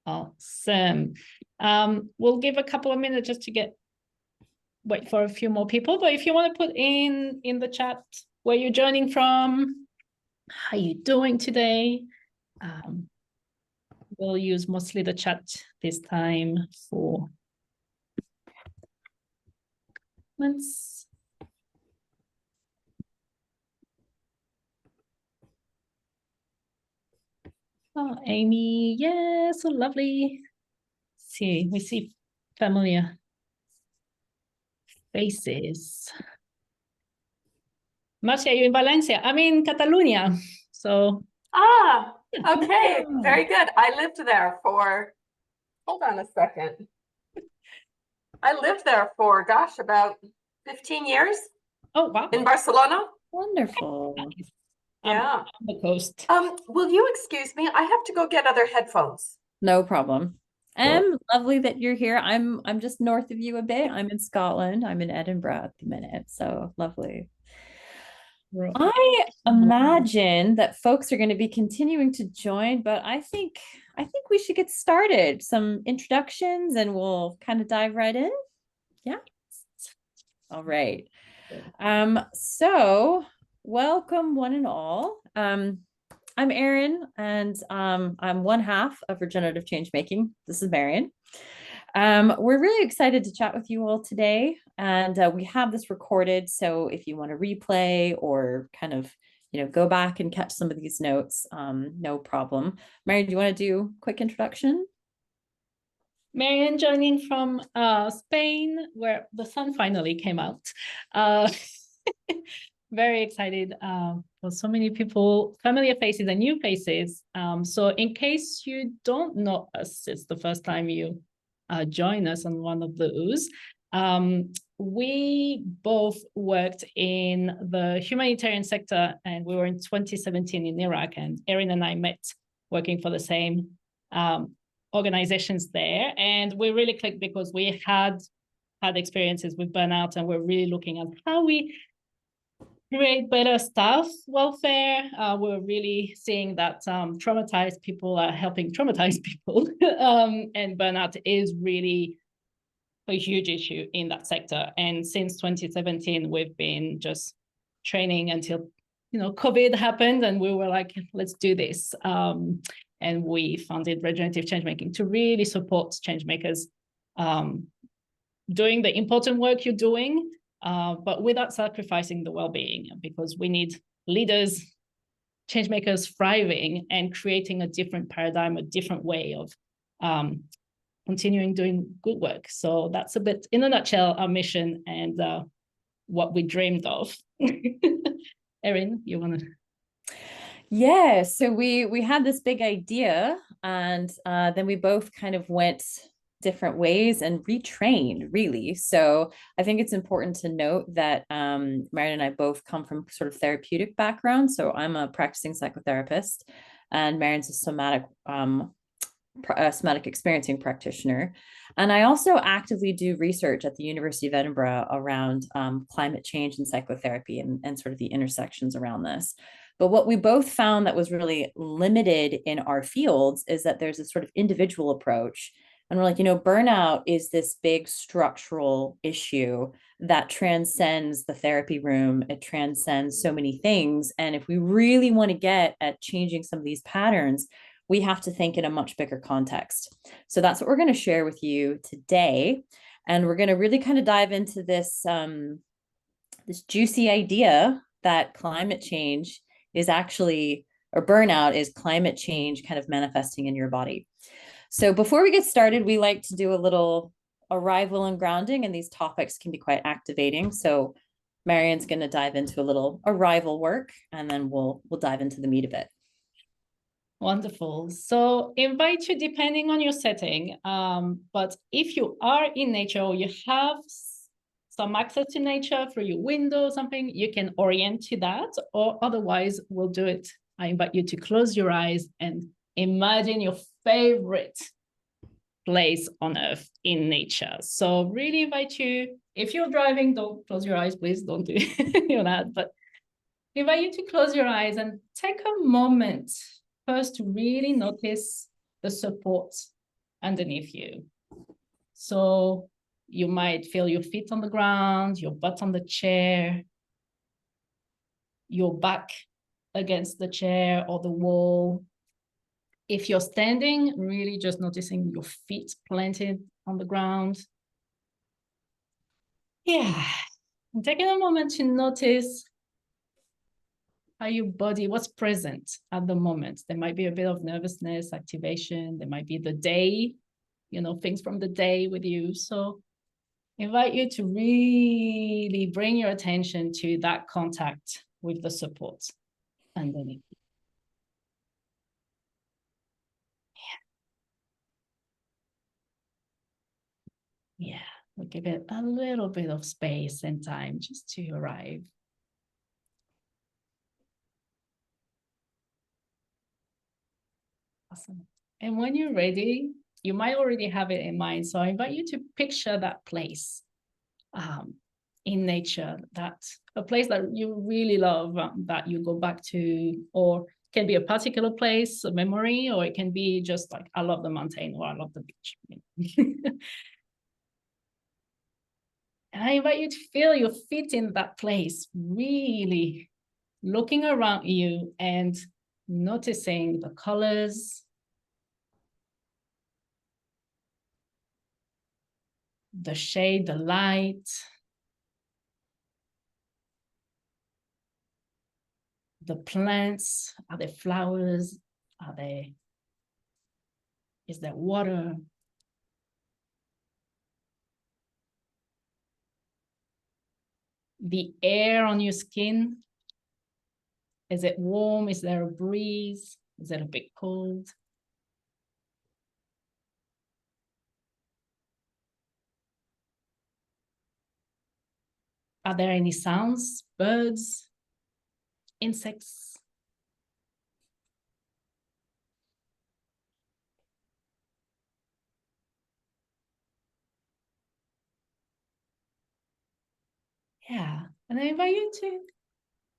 Awesome. We'll give a couple of minutes just to wait for a few more people. But if you want to put in the chat where you're joining from, how you doing today? We'll use mostly the chat this time for comments. Oh, Amy, yeah, so lovely. See, we see familiar faces. Marcia, you're in Valencia. I'm in Catalonia. So. Ah, okay, very good. I lived there for, hold on a second. I lived there for, gosh, about 15 years. Oh, wow. In Barcelona. Wonderful. Nice. Yeah. On the coast. Will you excuse me? I have to go get other headphones. No problem. Lovely that you're here. I'm just north of you a bit. I'm in Scotland. I'm in Edinburgh at the minute. So lovely. Right. I imagine that folks are going to be continuing to join, but I think we should get started. Some introductions and we'll kind of dive right in. Yeah. All right. So welcome one and all. I'm Erin, and I'm one half of Regenerative Changemaking. This is Marion. We're really excited to chat with you all today, and we have this recorded. So if you want to replay or kind of, go back and catch some of these notes, no problem. Marion, do you want to do a quick introduction? Marion joining from Spain, where the sun finally came out. Very excited for so many people, familiar faces and new faces. So in case you don't know us, it's the first time you join us on one of the O's. We both worked in the humanitarian sector, and we were in 2017 in Iraq, and Erin and I met working for the same organizations there. And we really clicked because we had experiences with burnout, and we're really looking at how we create better staff welfare. We're really seeing that traumatized people are helping traumatized people, and burnout is really a huge issue in that sector. And since 2017, we've been just training until COVID happened, and we were like, let's do this. And we founded Regenerative Changemaking to really support changemakers doing the important work you're doing, but without sacrificing the well-being, because we need leaders, changemakers thriving and creating a different paradigm, a different way of continuing doing good work. So that's a bit, in a nutshell, our mission and what we dreamed of. Erin, you want to? Yeah, so we had this big idea, and then we both kind of went different ways and retrained, really. So I think it's important to note that Marion and I both come from sort of therapeutic background. So I'm a practicing psychotherapist, and Marion's a somatic experiencing practitioner. And I also actively do research at the University of Edinburgh around climate change and psychotherapy and sort of the intersections around this. But what we both found that was really limited in our fields is that there's a sort of individual approach. And we're like, burnout is this big structural issue that transcends the therapy room. It transcends so many things. And if we really want to get at changing some of these patterns, we have to think in a much bigger context. So that's what we're going to share with you today. And we're going to really kind of dive into this, this juicy idea that climate change is actually, or burnout is climate change kind of manifesting in your body. So before we get started, we like to do a little arrival and grounding, and these topics can be quite activating. So Marion's going to dive into a little arrival work, and then we'll dive into the meat of it. Wonderful. So invite you depending on your setting. But if you are in nature or you have some access to nature through your window or something, you can orient to that, or otherwise we'll do it. I invite you to close your eyes and imagine your favorite place on earth in nature. So really invite you, if you're driving, don't close your eyes, please don't do that, but invite you to close your eyes and take a moment first to really notice the support underneath you. So you might feel your feet on the ground, your butt on the chair, your back against the chair or the wall. If you're standing, really just noticing your feet planted on the ground. Yeah, and taking a moment to notice how your body, what's present at the moment. There might be a bit of nervousness, activation. There might be the day, things from the day with you. So invite you to really bring your attention to that contact with the support underneath. Yeah, we'll give it a little bit of space and time just to arrive. Awesome. And when you're ready, you might already have it in mind. So I invite you to picture that place in nature, a place that you really love, that you go back to, or it can be a particular place, a memory, or it can be just like, I love the mountain or I love the beach. And I invite you to feel your feet in that place, really looking around you and noticing the colors, the shade, the light, the plants. Are there flowers? Is there water? The air on your skin, is it warm? Is there a breeze? Is it a bit cold? Are there any sounds? Birds? Insects? Yeah, and I invite you to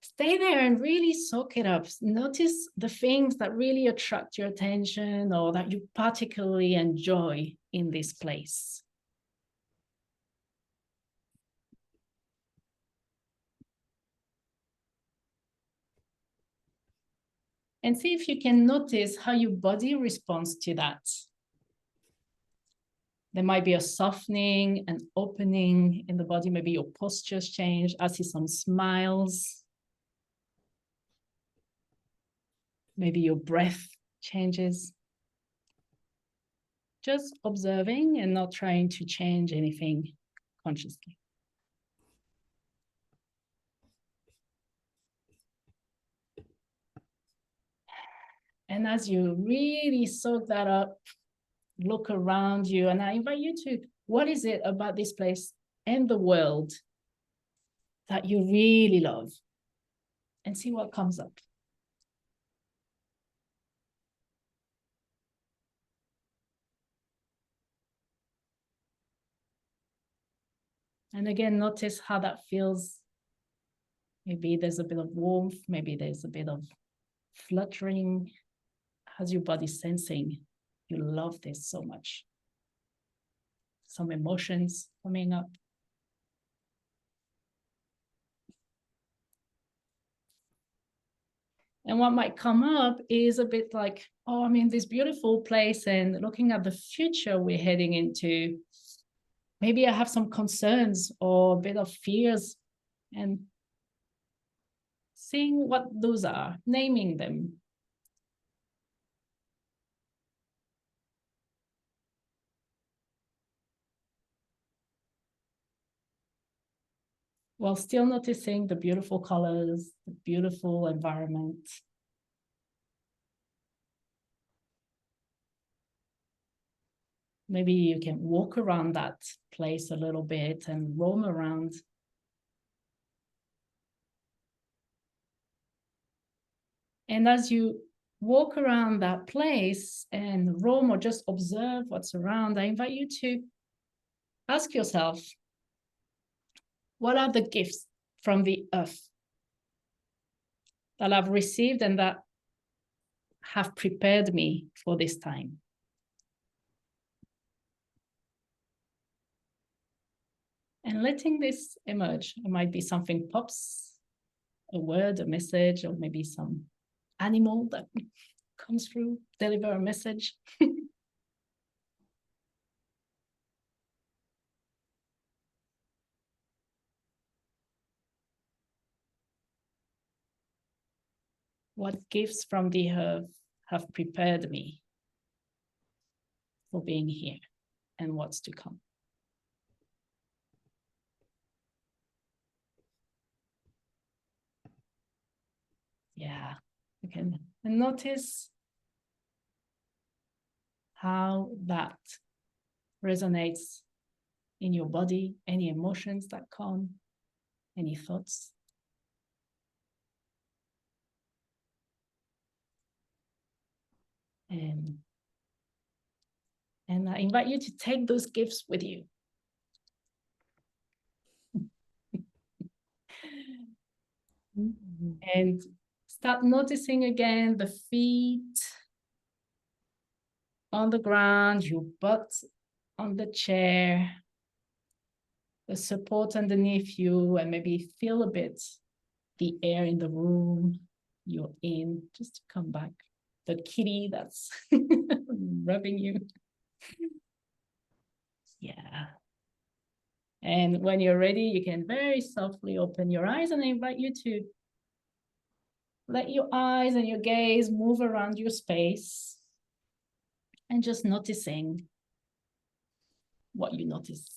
stay there and really soak it up. Notice the things that really attract your attention or that you particularly enjoy in this place. And see if you can notice how your body responds to that. There might be a softening, an opening in the body. Maybe your postures change. I see some smiles. Maybe your breath changes. Just observing and not trying to change anything consciously. And as you really soak that up, look around you, and I invite you to, what is it about this place and the world that you really love? And see what comes up. And again, notice how that feels. Maybe there's a bit of warmth, maybe there's a bit of fluttering. How's your body sensing? You love this so much. Some emotions coming up. And what might come up is a bit like, oh, I'm in this beautiful place and looking at the future we're heading into. Maybe I have some concerns or a bit of fears, and seeing what those are, naming them. While still noticing the beautiful colors, the beautiful environment. Maybe you can walk around that place a little bit and roam around. And as you walk around that place and roam or just observe what's around, I invite you to ask yourself, what are the gifts from the earth that I've received and that have prepared me for this time? and letting this emerge. It might be something pops, a word, a message, or maybe some animal that comes through, deliver a message. What gifts from the earth have prepared me for being here and what's to come? Yeah, again, and notice how that resonates in your body, any emotions that come, any thoughts. And I invite you to take those gifts with you. And start noticing again the feet on the ground, your butt on the chair, the support underneath you, and maybe feel a bit the air in the room you're in, just to come back. The kitty that's rubbing you. Yeah. And when you're ready, you can very softly open your eyes, and I invite you to let your eyes and your gaze move around your space and just noticing what you notice.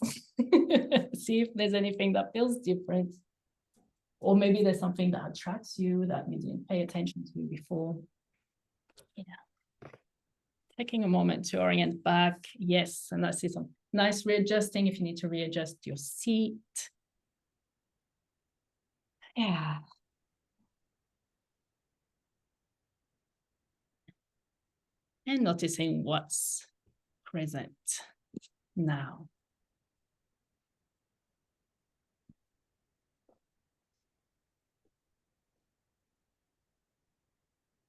See if there's anything that feels different, or maybe there's something that attracts you that you didn't pay attention to before. Yeah. Taking a moment to orient back. Yes, and I see some nice readjusting if you need to readjust your seat. Yeah. And noticing what's present now.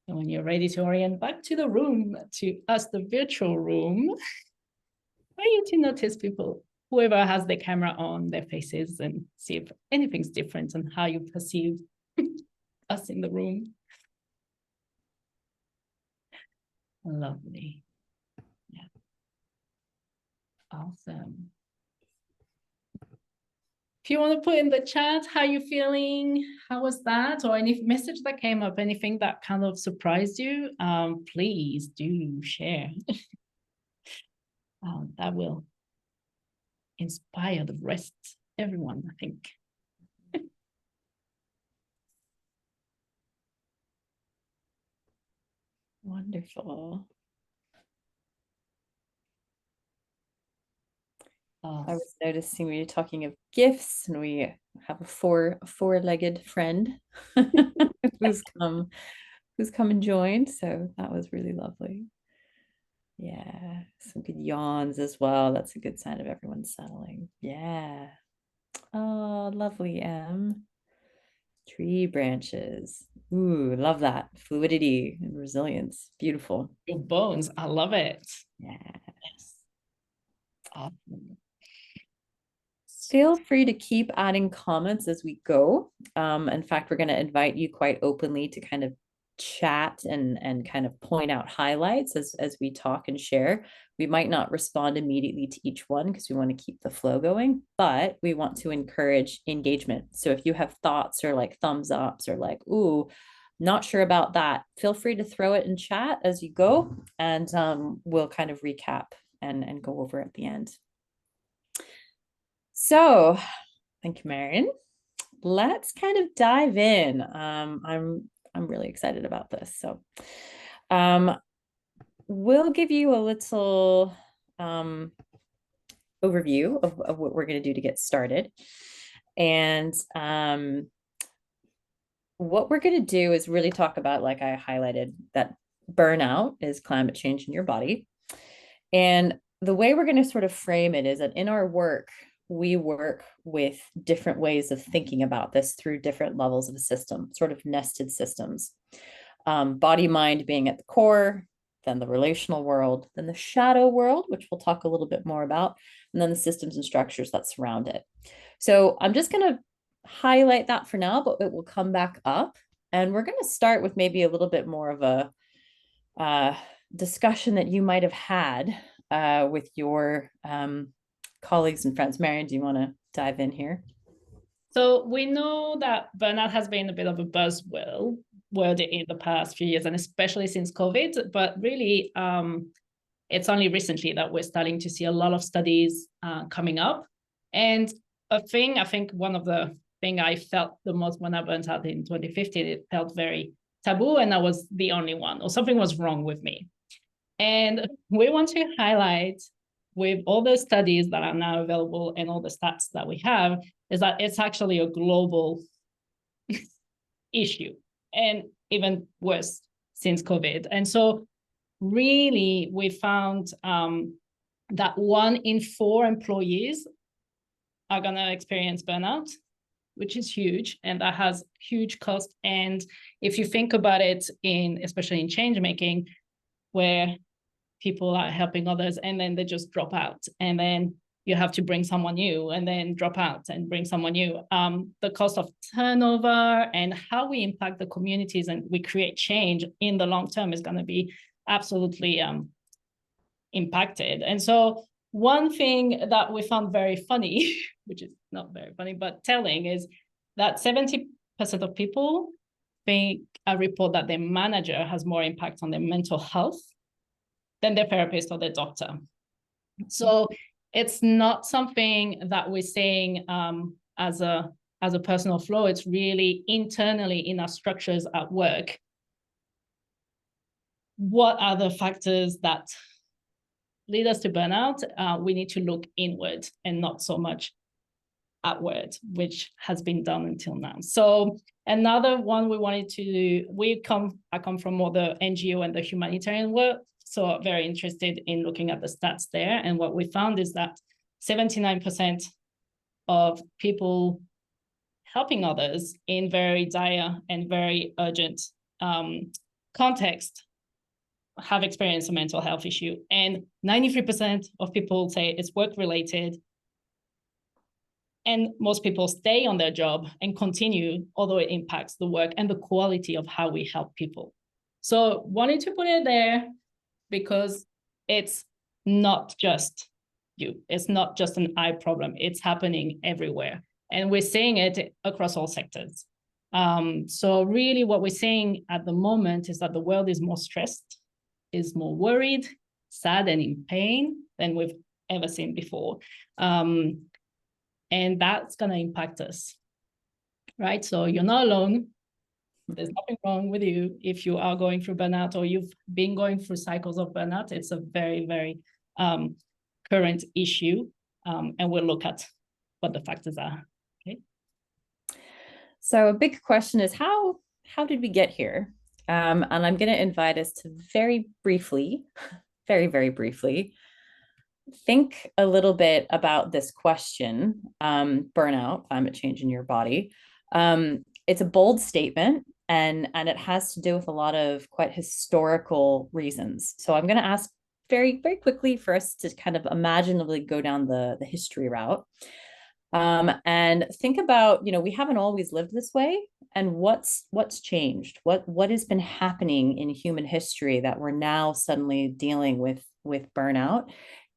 And when you're ready to orient back to the room, to us, the virtual room, I want you to notice people, whoever has their camera on, their faces, and see if anything's different and how you perceive us in the room. Lovely. Yeah. Awesome. If you want to put in the chat how you feeling, how was that, or any message that came up, anything that kind of surprised you, please do share. That will inspire the rest, everyone, I think. Wonderful. I was noticing we were talking of gifts, and we have a four-legged friend who's come and joined. So that was really lovely. Yeah, some good yawns as well. That's a good sign of everyone settling. Yeah. Oh, lovely, Em. Tree branches. Ooh, love that. Fluidity and resilience. Beautiful. Your bones, I love it. Yeah. Yes. Awesome. Feel free to keep adding comments as we go. In fact, we're going to invite you quite openly to kind of chat and kind of point out highlights as we talk and share. We might not respond immediately to each one because we want to keep the flow going, but we want to encourage engagement. So if you have thoughts or like thumbs ups or like, ooh, not sure about that, feel free to throw it in chat as you go, and we'll kind of recap and go over at the end. So thank you, Marion. Let's kind of dive in. I'm really excited about this. So we'll give you a little overview of what we're going to do to get started. And what we're going to do is really talk about, like I highlighted, that burnout is climate change in your body. And the way we're going to sort of frame it is that in our work, we work with different ways of thinking about this through different levels of a system, sort of nested systems. Body mind being at the core, then the relational world, then the shadow world, which we'll talk a little bit more about, and then the systems and structures that surround it. So I'm just going to highlight that for now, but it will come back up. And we're going to start with maybe a little bit more of a discussion that you might have had with your colleagues and friends. Marion, do you want to dive in here? So we know that burnout has been a bit of a buzzword in the past few years, and especially since COVID, but really it's only recently that we're starting to see a lot of studies coming up. And I think one of the things I felt the most when I burnt out in 2015, it felt very taboo and I was the only one, or something was wrong with me. And we want to highlight, with all the studies that are now available and all the stats that we have, is that it's actually a global issue, and even worse since COVID. And so really we found that 1 in 4 employees are going to experience burnout, which is huge, and that has huge cost. And if you think about it, especially in change making, where people are helping others and then they just drop out, and then you have to bring someone new and then drop out and bring someone new. The cost of turnover and how we impact the communities and we create change in the long term is going to be absolutely impacted. And so one thing that we found very funny, which is not very funny, but telling, is that 70% of people think a report that their manager has more impact on their mental health than their therapist or their doctor. So it's not something that we're saying as a personal flaw. It's really internally in our structures at work. What are the factors that lead us to burnout? We need to look inward and not so much outward, which has been done until now. So another one we wanted to do, I come from more the NGO and the humanitarian work, so very interested in looking at the stats there. And what we found is that 79% of people helping others in very dire and very urgent context have experienced a mental health issue. And 93% of people say it's work-related. And most people stay on their job and continue, although it impacts the work and the quality of how we help people. So wanted to put it there because it's not just you. It's not just an eye problem. It's happening everywhere. And we're seeing it across all sectors. So really what we're seeing at the moment is that the world is more stressed, is more worried, sad, and in pain than we've ever seen before. And that's going to impact us, right? So you're not alone. There's nothing wrong with you if you are going through burnout or you've been going through cycles of burnout. It's a very, very current issue. And we'll look at what the factors are. Okay. So a big question is how did we get here? And I'm going to invite us to very briefly, very briefly, think a little bit about this question, burnout, climate change in your body. It's a bold statement, and it has to do with a lot of quite historical reasons. So I'm going to ask very quickly for us to kind of imaginatively go down the history route. And think about, we haven't always lived this way, and what's changed, what has been happening in human history that we're now suddenly dealing with burnout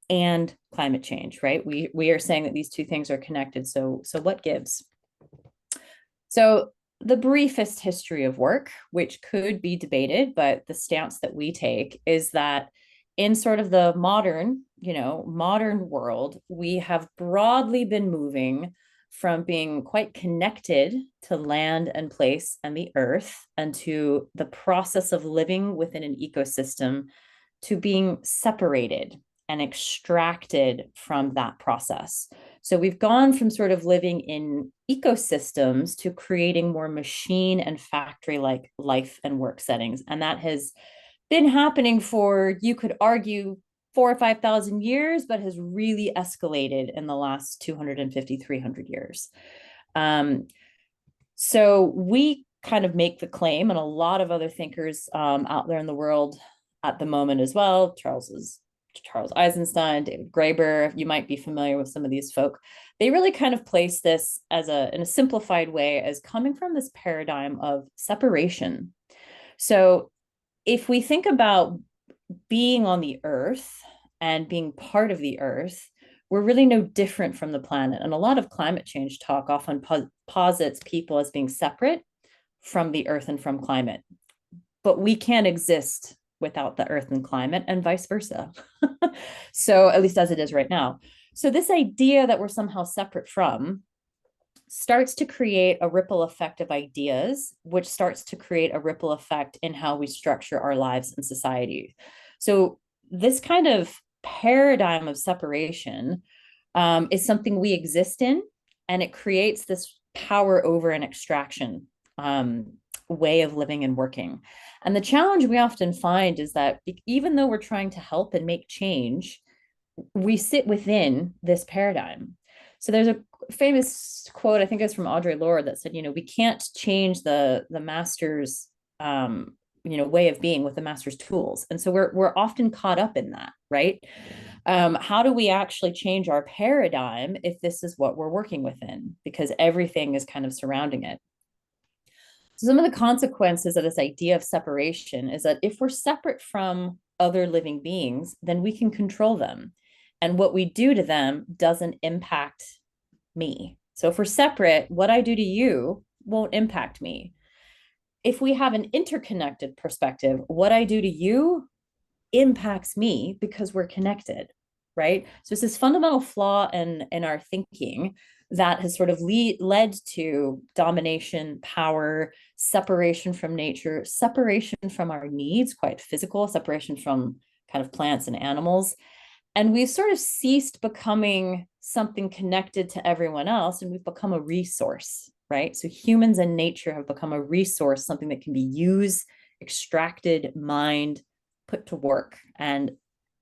and climate change, right? We are saying that these two things are connected. So what gives? So the briefest history of work, which could be debated, but the stance that we take is that in sort of the modern world, we have broadly been moving from being quite connected to land and place and the earth, and to the process of living within an ecosystem, to being separated and extracted from that process. So we've gone from sort of living in ecosystems to creating more machine and factory-like life and work settings. And that has been happening for, you could argue, 4,000 or 5,000 years, but has really escalated in the last 250, 300 years. So we kind of make the claim, and a lot of other thinkers out there in the world at the moment as well. Charles Eisenstein, David Graeber, you might be familiar with some of these folk. They really kind of place this as in a simplified way as coming from this paradigm of separation. So if we think about being on the earth and being part of the earth, we're really no different from the planet. And a lot of climate change talk often posits people as being separate from the earth and from climate. But we can't exist without the earth and climate, and vice versa. So at least as it is right now. So this idea that we're somehow separate from starts to create a ripple effect of ideas, which starts to create a ripple effect in how we structure our lives and society. So this kind of paradigm of separation is something we exist in, and it creates this power over an extraction way of living and working. And the challenge we often find is that even though we're trying to help and make change, we sit within this paradigm. So there's a famous quote, I think it's from Audre Lorde, that said, we can't change the master's way of being with the master's tools. And so we're often caught up in that, right? How do we actually change our paradigm if this is what we're working within? Because everything is kind of surrounding it. So some of the consequences of this idea of separation is that if we're separate from other living beings, then we can control them. And what we do to them doesn't impact me. So if we're separate, what I do to you won't impact me. If we have an interconnected perspective, what I do to you impacts me because we're connected, right? So it's this fundamental flaw in our thinking that has sort of led to domination, power, separation from nature, separation from our needs, quite physical, separation from kind of plants and animals. And we've sort of ceased becoming something connected to everyone else, and we've become a resource, right? So humans and nature have become a resource, something that can be used, extracted, mined, put to work, and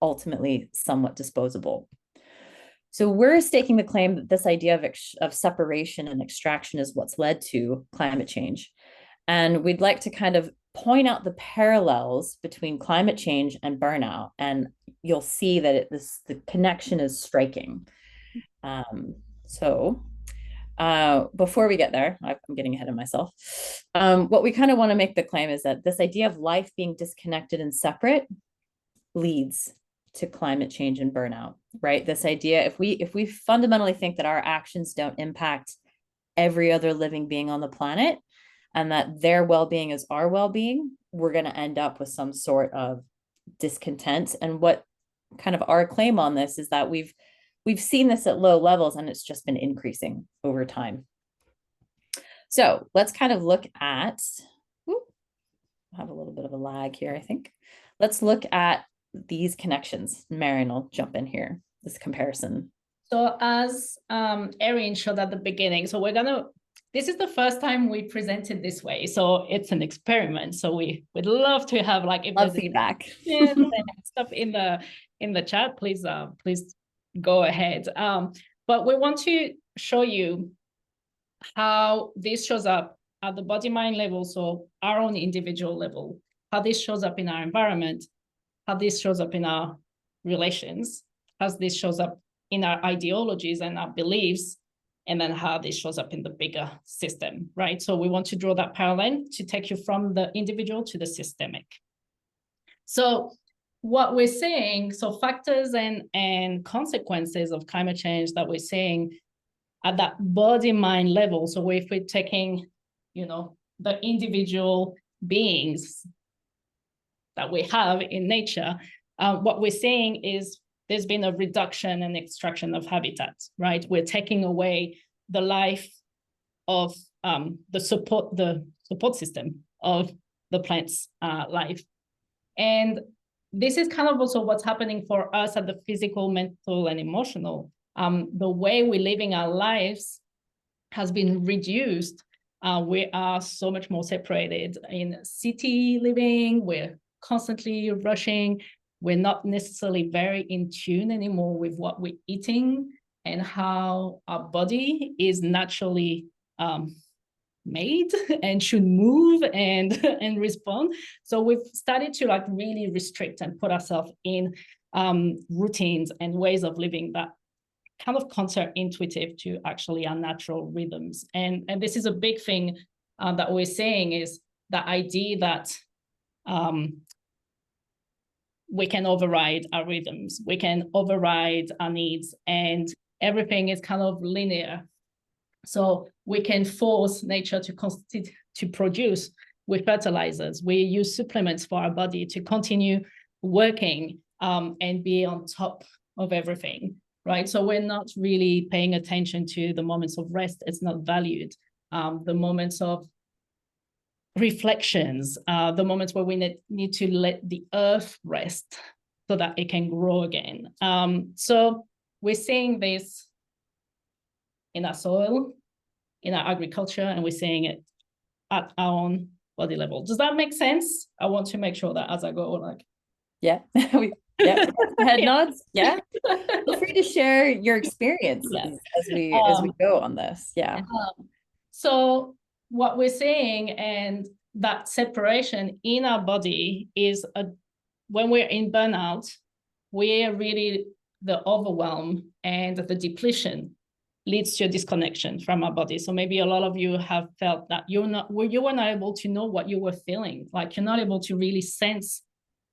ultimately somewhat disposable. So we're staking the claim that this idea of separation and extraction is what's led to climate change. And we'd like to kind of point out the parallels between climate change and burnout. And you'll see that the connection is striking. Before we get there, I'm getting ahead of myself. What we kind of want to make the claim is that this idea of life being disconnected and separate leads to climate change and burnout, right? This idea, if we fundamentally think that our actions don't impact every other living being on the planet, and that their well-being is our well-being, we're going to end up with some sort of discontent. And what kind of our claim on this is that we've seen this at low levels, and it's just been increasing over time. So let's kind of look at, I have a little bit of a lag here, I think. Let's look at these connections. Marion will jump in here, this comparison. So as Erin showed at the beginning, so this is the first time we presented this way. So it's an experiment. So we'd love to have love feedback. Stuff in the chat, please go ahead. But we want to show you how this shows up at the body-mind level, so our own individual level, how this shows up in our environment, how this shows up in our relations, how this shows up in our ideologies and our beliefs, and then how this shows up in the bigger system, right? So we want to draw that parallel to take you from the individual to the systemic. So what we're seeing, so factors and consequences of climate change that we're seeing at that body-mind level. So if we're taking, the individual beings that we have in nature, what we're seeing is there's been a reduction and extraction of habitats, right? We're taking away the life of the support system of the plant's life. And this is kind of also what's happening for us at the physical, mental, and emotional. The way we're living our lives has been reduced. We are so much more separated in city living. We're constantly rushing. We're not necessarily very in tune anymore with what we're eating and how our body is naturally made and should move and respond. So we've started to like really restrict and put ourselves in routines and ways of living that kind of counterintuitive to actually our natural rhythms. And this is a big thing that we're saying, is the idea that we can override our rhythms, we can override our needs, and everything is kind of linear. So we can force nature to produce with fertilizers. We use supplements for our body to continue working and be on top of everything, right? So we're not really paying attention to the moments of rest. It's not valued. The moments of reflections, the moments where we need to let the earth rest so that it can grow again. So we're seeing this in our soil, in our agriculture, and we're seeing it at our own body level. Does that make sense? I want to make sure that as I go, like, yeah, head nods. Yeah, feel free to share your experiences as we go on this. Yeah. So what we're seeing, and that separation in our body is when we're in burnout, we're really, the overwhelm and the depletion leads to a disconnection from our body. So maybe a lot of you have felt that you were not able to know what you were feeling. Like, you're not able to really sense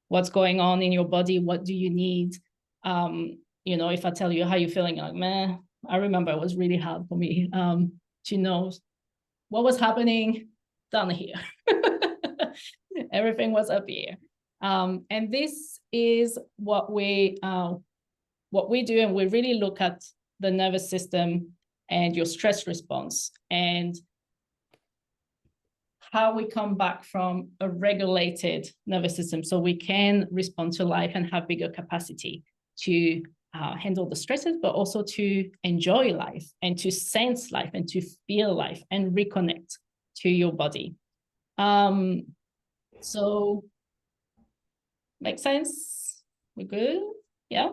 what's going on in your body. What do you need? You know, if I tell you how you're feeling, you're like, man, I remember it was really hard for me to know what was happening down here. Everything was up here. And this is what we do, and we really look at the nervous system and your stress response and how we come back from a regulated nervous system so we can respond to life and have bigger capacity to handle the stresses, but also to enjoy life and to sense life and to feel life and reconnect to your body. So, make sense? We good? Yeah?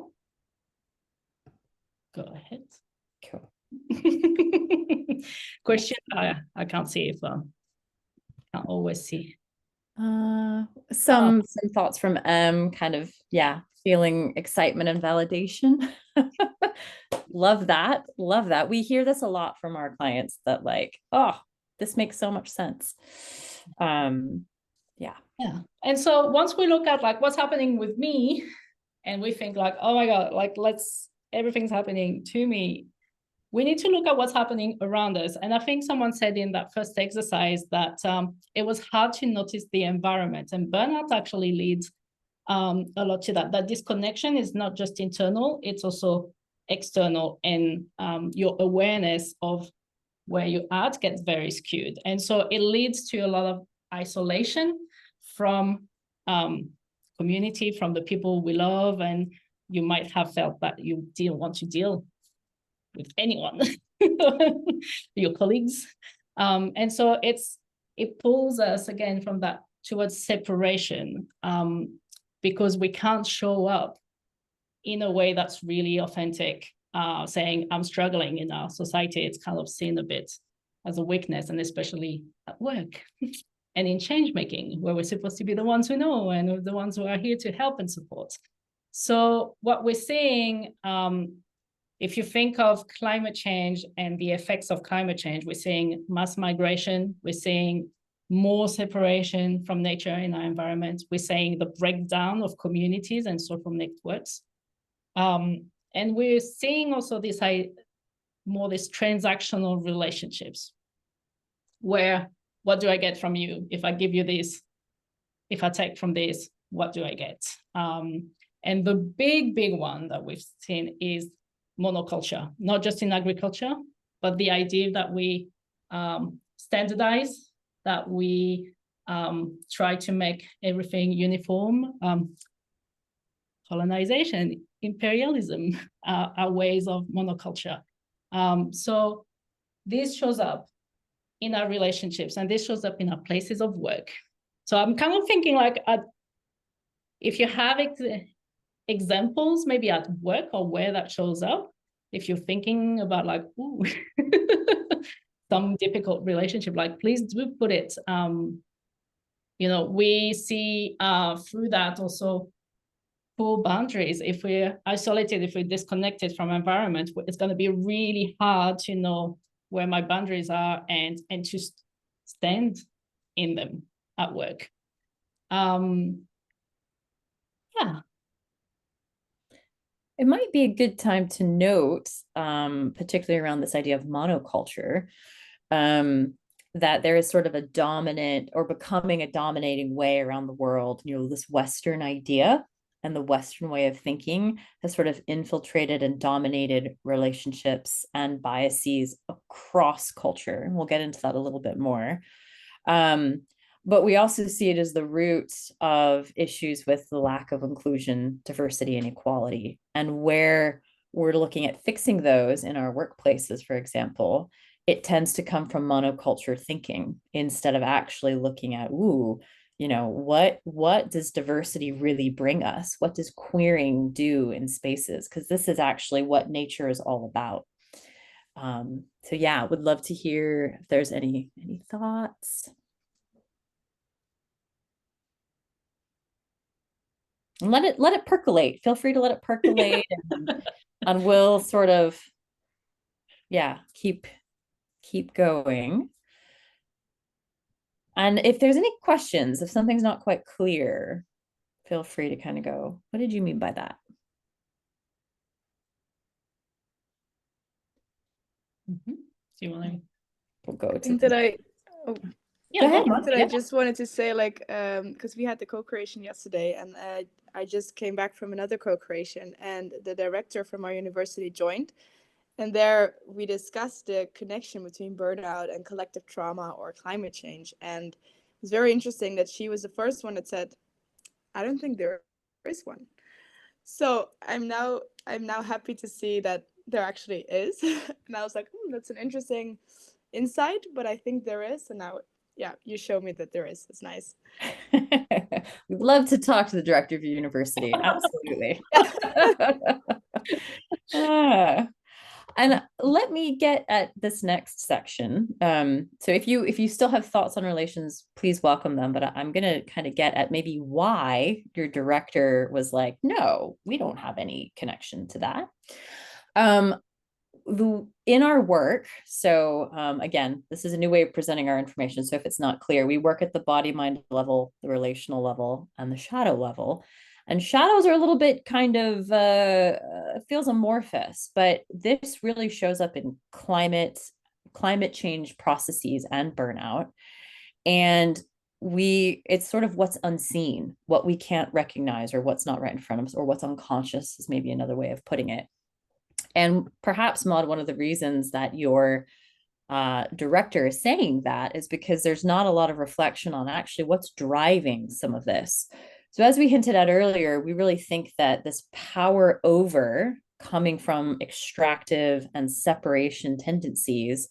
Go ahead. Cool. Question, I can't see if can't always see. Some thoughts from kind of, yeah, feeling excitement and validation. Love that. We hear this a lot from our clients, that like, oh, this makes so much sense. Yeah. And so once we look at like what's happening with me, and we think like, oh my God, like everything's happening to me, we need to look at what's happening around us. And I think someone said in that first exercise that it was hard to notice the environment, and burnout actually leads a lot to that. That disconnection is not just internal, it's also external, and your awareness of where you're at gets very skewed. And so it leads to a lot of isolation from community, from the people we love, and you might have felt that you didn't want to deal with anyone, your colleagues. And so it pulls us again from that towards separation, because we can't show up in a way that's really authentic, saying I'm struggling in our society. It's kind of seen a bit as a weakness, and especially at work and in change making, where we're supposed to be the ones who know and the ones who are here to help and support. So what we're seeing, if you think of climate change and the effects of climate change, we're seeing mass migration, we're seeing more separation from nature in our environment, we're seeing the breakdown of communities and social networks. And we're seeing also this transactional relationships, where what do I get from you? If I give you this, if I take from this, what do I get? And the big one that we've seen is monoculture, not just in agriculture, but the idea that we standardize, that we try to make everything uniform, colonization, imperialism, are ways of monoculture. So this shows up in our relationships, and this shows up in our places of work. So I'm kind of thinking like, if you have examples maybe at work or where that shows up, if you're thinking about like, ooh, some difficult relationship, like please do put it. We see through that also full boundaries. If we're isolated, if we're disconnected from environment, it's going to be really hard to know where my boundaries are and to stand in them at work. Yeah. It might be a good time to note, particularly around this idea of monoculture, that there is sort of a dominant or becoming a dominating way around the world. This Western idea and the Western way of thinking has sort of infiltrated and dominated relationships and biases across culture. And we'll get into that a little bit more. But we also see it as the root of issues with the lack of inclusion, diversity, and equality. And where we're looking at fixing those in our workplaces, for example, it tends to come from monoculture thinking instead of actually looking at, what does diversity really bring us? What does queering do in spaces? Because this is actually what nature is all about. So yeah, would love to hear if there's any thoughts. And let it percolate. Feel free to let it percolate, and we'll sort of, keep going. And if there's any questions, if something's not quite clear, feel free to kind of go, what did you mean by that? Do you want to? We'll go to think that I just wanted to say, because we had the co-creation yesterday, and I just came back from another co-creation, and the director from our university joined, and there we discussed the connection between burnout and collective trauma or climate change. And it was very interesting that she was the first one that said, I don't think there is one. So I'm now happy to see that there actually is. And I was like, that's an interesting insight, but I think there is. And now, you show me that there is. It's nice. We'd love to talk to the director of your university. Absolutely. And let me get at this next section. So if you still have thoughts on relations, please welcome them. But I'm going to kind of get at maybe why your director was like, no, we don't have any connection to that. In our work, so again, this is a new way of presenting our information. So if it's not clear, we work at the body-mind level, the relational level, and the shadow level. And shadows are a little bit kind of feels amorphous, but this really shows up in climate change processes and burnout. And it's sort of what's unseen, what we can't recognize, or what's not right in front of us, or what's unconscious is maybe another way of putting it. And perhaps, Maud, one of the reasons that your director is saying that is because there's not a lot of reflection on actually what's driving some of this. So as we hinted at earlier, we really think that this power over coming from extractive and separation tendencies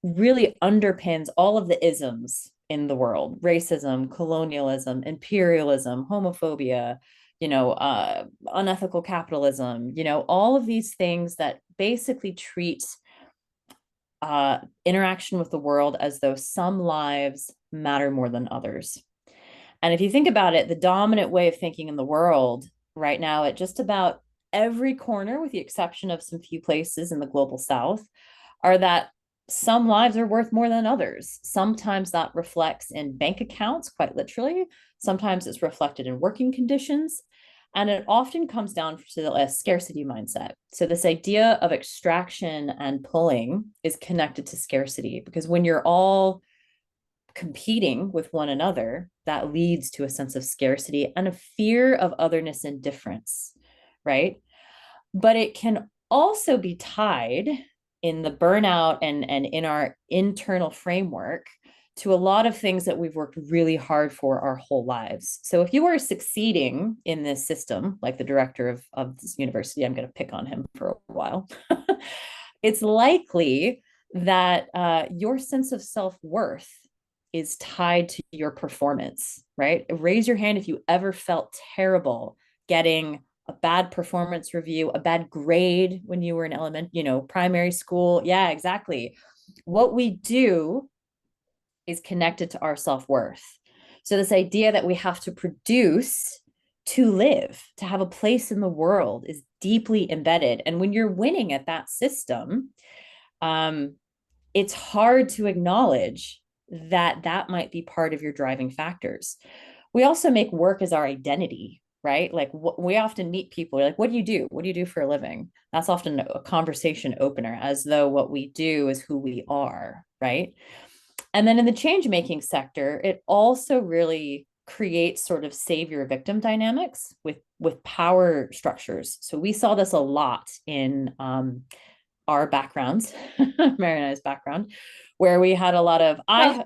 really underpins all of the isms in the world: racism, colonialism, imperialism, homophobia, unethical capitalism, all of these things that basically treat interaction with the world as though some lives matter more than others. And if you think about it, the dominant way of thinking in the world right now, at just about every corner, with the exception of some few places in the global south, are that some lives are worth more than others. Sometimes that reflects in bank accounts, quite literally. Sometimes it's reflected in working conditions. And it often comes down to a scarcity mindset. So this idea of extraction and pulling is connected to scarcity, because when you're all competing with one another, that leads to a sense of scarcity and a fear of otherness and difference, right? But it can also be tied in the burnout and in our internal framework to a lot of things that we've worked really hard for our whole lives. So if you are succeeding in this system, like the director of this university, I'm going to pick on him for a while, it's likely that your sense of self-worth is tied to your performance, right? Raise your hand if you ever felt terrible getting a bad performance review, a bad grade when you were in primary school. Yeah, exactly. what we do is connected to our self-worth. So this idea that we have to produce to live, to have a place in the world, is deeply embedded. And when you're winning at that system, it's hard to acknowledge that that might be part of your driving factors. We also make work as our identity, right? Like we often meet people like, what do you do? What do you do for a living? That's often a conversation opener, as though what we do is who we are, right? And then in the change making sector, it also really creates sort of savior victim dynamics with power structures. So we saw this a lot in our backgrounds, Mary and I's background, where we had a lot of like,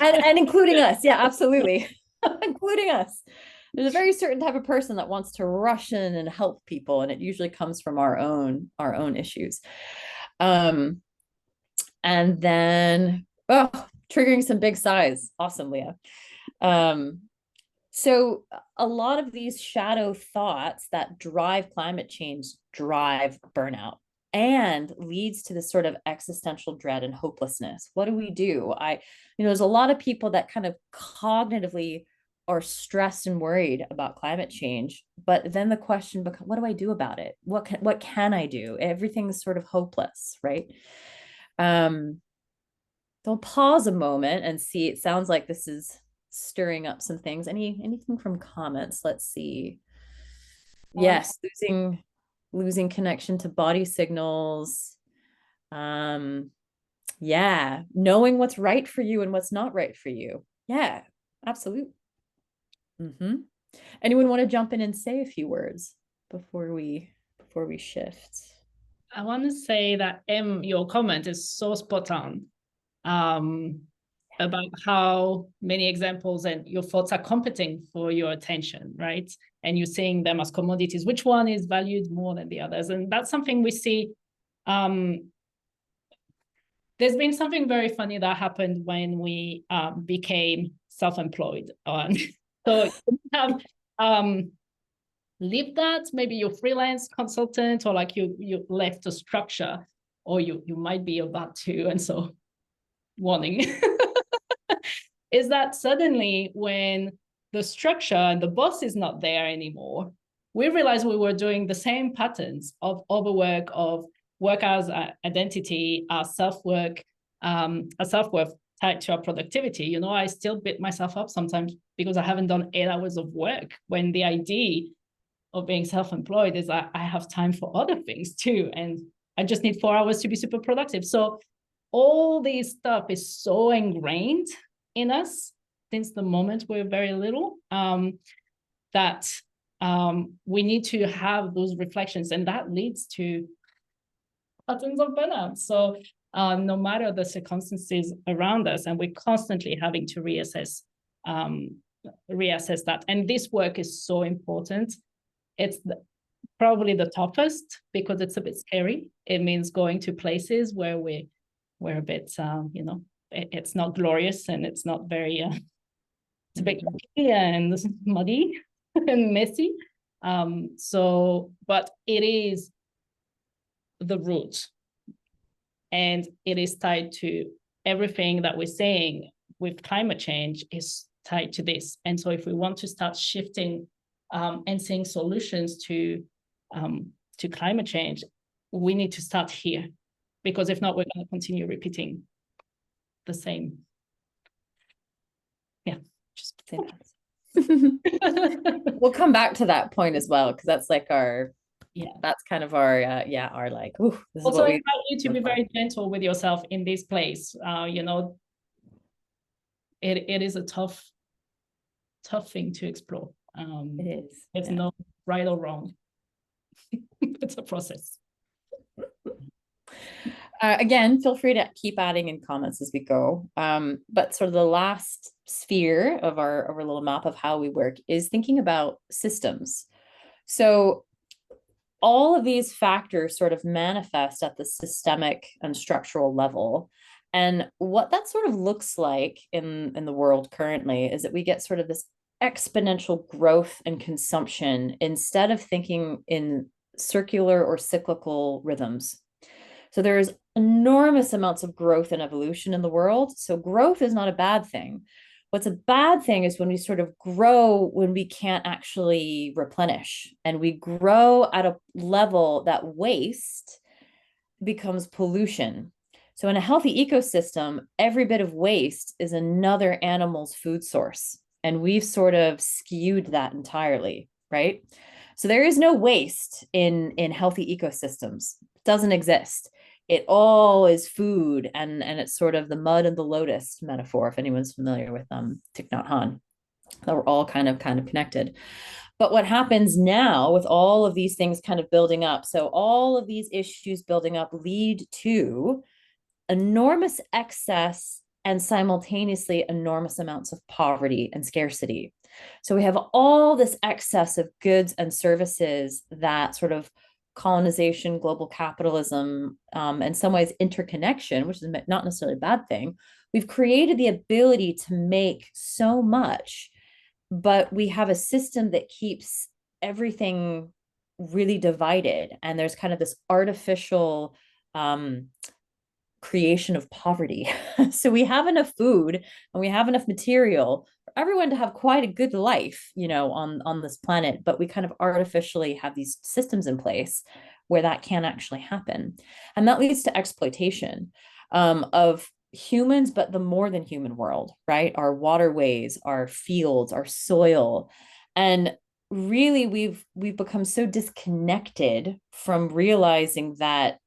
and including us. Yeah, absolutely. Including us. There's a very certain type of person that wants to rush in and help people, and it usually comes from our own issues. And then, triggering some big sighs. Awesome, Leah. So a lot of these shadow thoughts that drive climate change drive burnout and leads to this sort of existential dread and hopelessness. What do we do? There's a lot of people that kind of cognitively are stressed and worried about climate change, but then the question becomes, what do I do about it? What can I do? Everything's sort of hopeless, right? So pause a moment and see. It sounds like this is stirring up some things. Anything from comments? Let's see. Yes, losing connection to body signals. Yeah, knowing what's right for you and what's not right for you. Yeah, absolutely. Anyone want to jump in and say a few words before we shift? I want to say that your comment is so spot on about how many examples and your thoughts are competing for your attention, right? And you're seeing them as commodities. Which one is valued more than the others? And that's something we see. There's been something very funny that happened when we became self-employed. So you have lived that, maybe you're freelance consultant, or like you left a structure, or you might be about to, and so warning is that suddenly when the structure and the boss is not there anymore, we realized we were doing the same patterns of overwork, of work as identity, our self-worth tied to our productivity. I still beat myself up sometimes because I haven't done 8 hours of work, when the idea of being self-employed is that I have time for other things too, and I just need 4 hours to be super productive. So all this stuff is so ingrained in us since the moment we're very little, that we need to have those reflections, and that leads to patterns of burnout. So no matter the circumstances around us, and we're constantly having to reassess that. And this work is so important. It's probably the toughest because it's a bit scary. It means going to places where we're a bit, it's not glorious, and it's not very, it's a bit lucky and muddy and messy. But it is the root, and it is tied to everything that we're saying with climate change is tied to this. And so if we want to start shifting and seeing solutions to climate change, we need to start here, because if not, we're going to continue repeating the same. Yeah, just say that. We'll come back to that point as well, because that's like that's kind of our our like, ooh, this also, is what I invite you to be very gentle with yourself in this place. It is a tough thing to explore. It is. There's no right or wrong. It's a process. Again, feel free to keep adding in comments as we go. But sort of the last sphere of our little map of how we work is thinking about systems. So all of these factors sort of manifest at the systemic and structural level. And what that sort of looks like in the world currently is that we get sort of this exponential growth and consumption instead of thinking in circular or cyclical rhythms. So there's enormous amounts of growth and evolution in the world. So growth is not a bad thing. What's a bad thing is when we sort of grow when we can't actually replenish, and we grow at a level that waste becomes pollution. So in a healthy ecosystem, every bit of waste is another animal's food source. And we've sort of skewed that entirely, right? So there is no waste in healthy ecosystems. It doesn't exist. It all is food, and it's sort of the mud and the lotus metaphor, if anyone's familiar with Thich Nhat Hanh. We're all kind of connected. But what happens now with all of these things kind of building up, so all of these issues building up lead to enormous excess and simultaneously enormous amounts of poverty and scarcity. So we have all this excess of goods and services that sort of colonization, global capitalism, in some ways interconnection, which is not necessarily a bad thing. We've created the ability to make so much, but we have a system that keeps everything really divided. And there's kind of this artificial creation of poverty. So we have enough food and we have enough material for everyone to have quite a good life, on this planet, but we kind of artificially have these systems in place where that can't actually happen. And that leads to exploitation of humans, but the more than human world, right? Our waterways, our fields, our soil. And really we've become so disconnected from realizing that,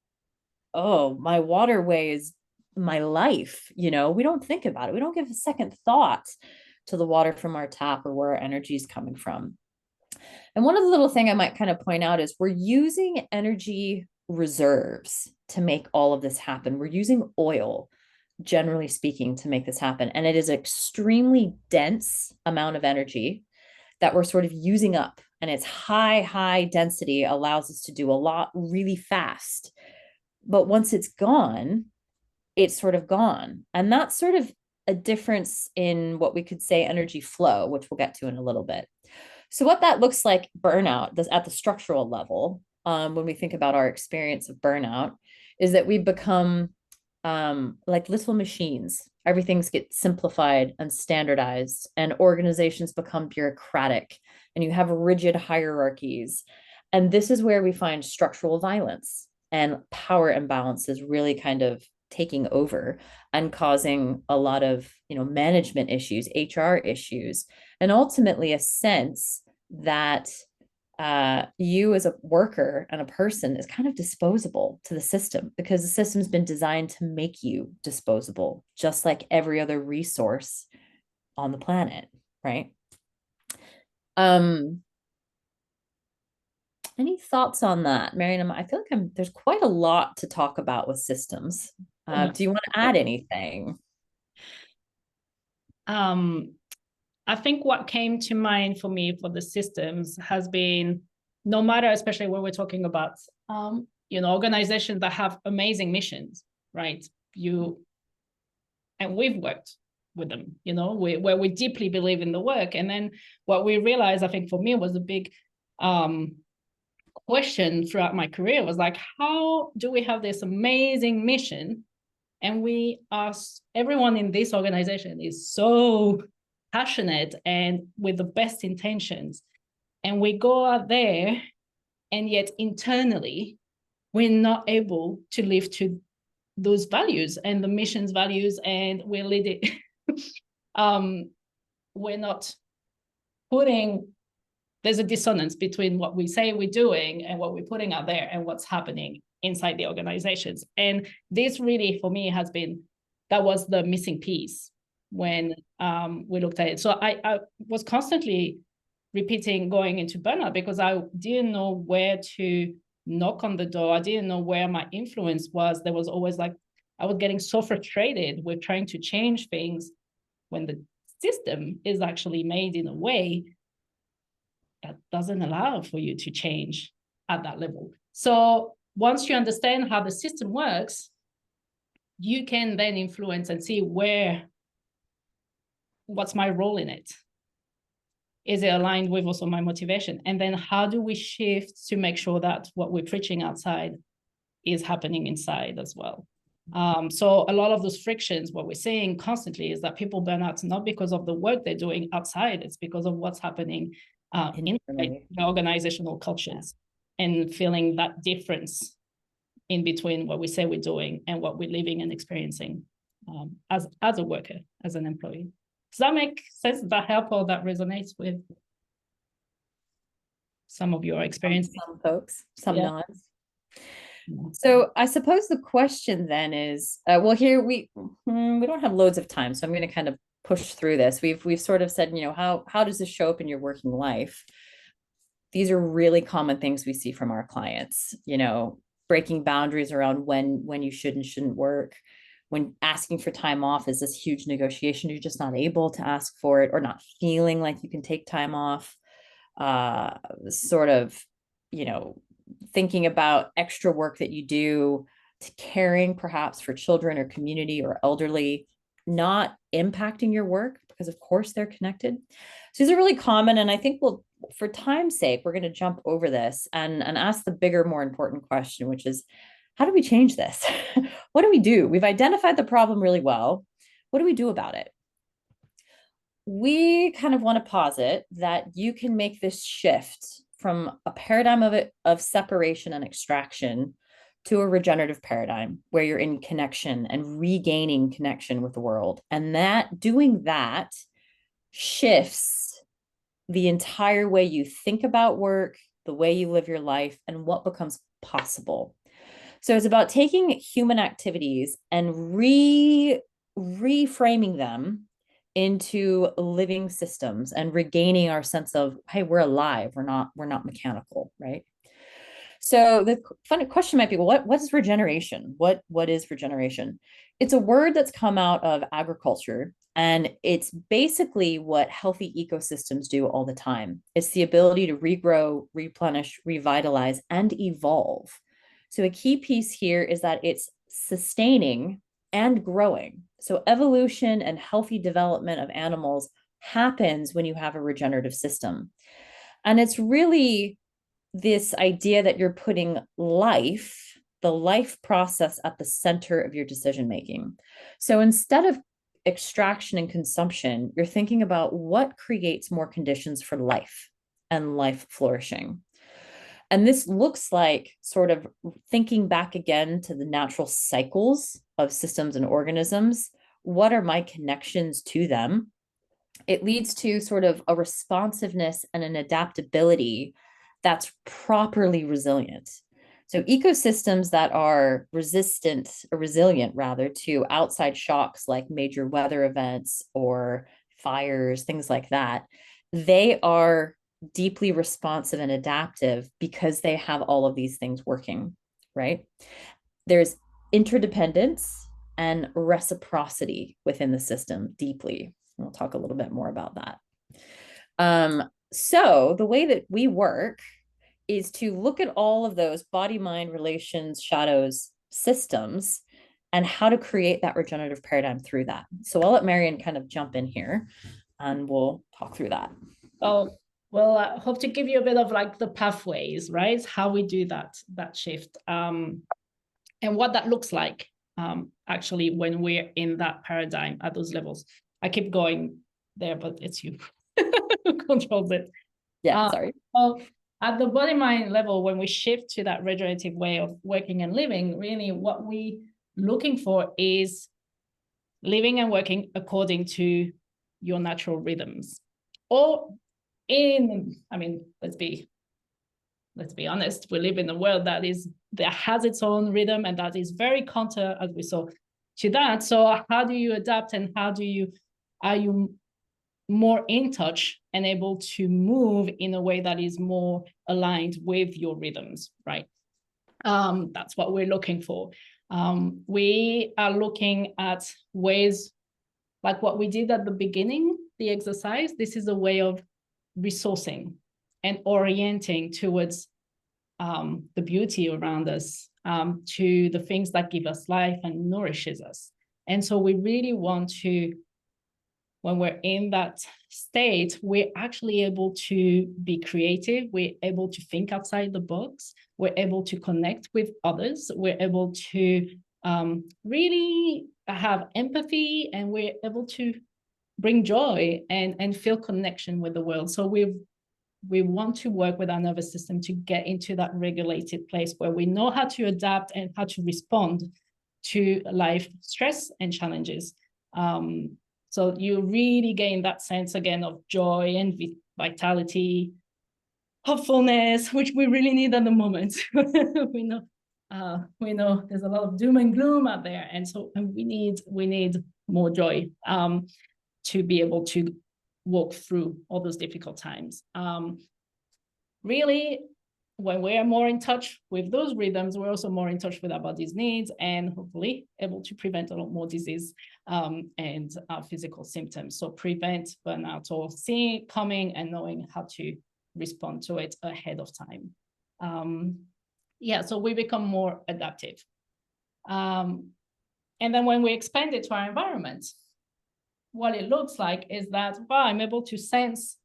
oh, my waterway is my life. We don't think about it. We don't give a second thought to the water from our tap or where our energy is coming from. And one of the little thing I might kind of point out is we're using energy reserves to make all of this happen. We're using oil, generally speaking, to make this happen. And it is an extremely dense amount of energy that we're sort of using up. And its high density allows us to do a lot really fast. But once it's gone, it's sort of gone. And that's sort of a difference in what we could say energy flow, which we'll get to in a little bit. So what that looks like burnout at the structural level, when we think about our experience of burnout, is that we become like little machines. Everything's gets simplified and standardized, and organizations become bureaucratic, and you have rigid hierarchies. And this is where we find structural violence and power imbalances really kind of taking over and causing a lot of, management issues, HR issues, and ultimately a sense that you as a worker and a person is kind of disposable to the system, because the system's been designed to make you disposable, just like every other resource on the planet, right? Any thoughts on that, Marian? I feel like there's quite a lot to talk about with systems. Do you want to add anything? I think what came to mind for me for the systems has been, no matter, especially when we're talking about, organizations that have amazing missions, right? And we've worked with them, where we deeply believe in the work. And then what we realized, I think for me, was a big question throughout my career was like, how do we have this amazing mission? And everyone in this organization is so passionate and with the best intentions. And we go out there, and yet internally, we're not able to live to those values and the mission's values, and we're leading. We're not putting. There's a dissonance between what we say we're doing and what we're putting out there and what's happening inside the organizations. And this really, for me, that was the missing piece when we looked at it. So I was constantly repeating going into burnout because I didn't know where to knock on the door. I didn't know where my influence was. There was always I was getting so frustrated with trying to change things when the system is actually made in a way that doesn't allow for you to change at that level. So once you understand how the system works, you can then influence and see what's my role in it? Is it aligned with also my motivation? And then how do we shift to make sure that what we're preaching outside is happening inside as well. So a lot of those frictions, what we're seeing constantly is that people burn out not because of the work they're doing outside, it's because of what's happening in the organizational cultures, and feeling that difference in between what we say we're doing and what we're living and experiencing as a worker, as an employee. Does that make sense? Does that help, or that resonates with some of your experience? Some folks, some nods. Yeah. So I suppose the question then is, well, here we don't have loads of time, so I'm going to kind of push through this. We've sort of said, you know, how does this show up in your working life? These are really common things we see from our clients, you know, breaking boundaries around when you should and shouldn't work. When asking for time off is this huge negotiation, you're just not able to ask for it, or not feeling like you can take time off. Sort of, you know, thinking about extra work that you do, to caring perhaps for children or community or elderly, not impacting your work, because of course they're connected. So these are really common. And I think for time's sake, we're going to jump over this and ask the bigger, more important question, which is, how do we change this? What do we do? We've identified the problem really well. What do we do about it? We kind of want to posit that you can make this shift from a paradigm of separation and extraction to a regenerative paradigm where you're in connection and regaining connection with the world. And that doing that shifts the entire way you think about work, the way you live your life, and what becomes possible. So it's about taking human activities and reframing them into living systems and regaining our sense of, hey, we're alive, we're not mechanical, right? So the funny question might be, well, what is regeneration? What is regeneration? It's a word that's come out of agriculture, and it's basically what healthy ecosystems do all the time. It's the ability to regrow, replenish, revitalize, and evolve. So a key piece here is that it's sustaining and growing. So evolution and healthy development of animals happens when you have a regenerative system. And it's really this idea that you're putting life, the life process, at the center of your decision making. So instead of extraction and consumption, you're thinking about what creates more conditions for life and life flourishing. And this looks like sort of thinking back again to the natural cycles of systems and organisms. What are my connections to them? It leads to sort of a responsiveness and an adaptability that's properly resilient. So ecosystems that are resilient rather, to outside shocks like major weather events or fires, things like that, they are deeply responsive and adaptive because they have all of these things working, right? There's interdependence and reciprocity within the system deeply. We'll talk a little bit more about that. So the way that we work is to look at all of those body-mind relations, shadows, systems, and how to create that regenerative paradigm through that. So I'll let Marion kind of jump in here and we'll talk through that. Oh, well, I hope to give you a bit of like the pathways, right? How we do that shift, and what that looks like actually when we're in that paradigm at those levels. I keep going there, but it's you who controls it. Yeah, sorry. Well, at the body mind level, when we shift to that regenerative way of working and living, really what we're looking for is living and working according to your natural rhythms. Or let's be honest, we live in a world that has its own rhythm, and that is very counter, as we saw, to that. So how do you adapt, and are you more in touch and able to move in a way that is more aligned with your rhythms, right? That's what we're looking for. We are looking at ways like what we did at the beginning, the exercise. This is a way of resourcing and orienting towards the beauty around us, to the things that give us life and nourishes us. And so we really want to when we're in that state, we're actually able to be creative. We're able to think outside the box. We're able to connect with others. We're able to really have empathy, and we're able to bring joy and feel connection with the world. So we want to work with our nervous system to get into that regulated place where we know how to adapt and how to respond to life stress and challenges. So you really gain that sense again of joy and vitality, hopefulness, which we really need at the moment. we know there's a lot of doom and gloom out there, and we need more joy to be able to walk through all those difficult times. Really, when we are more in touch with those rhythms, we're also more in touch with our body's needs, and hopefully able to prevent a lot more disease and physical symptoms. So prevent burnout, or seeing it coming and knowing how to respond to it ahead of time. So we become more adaptive. And then when we expand it to our environment, what it looks like is that, wow, I'm able to sense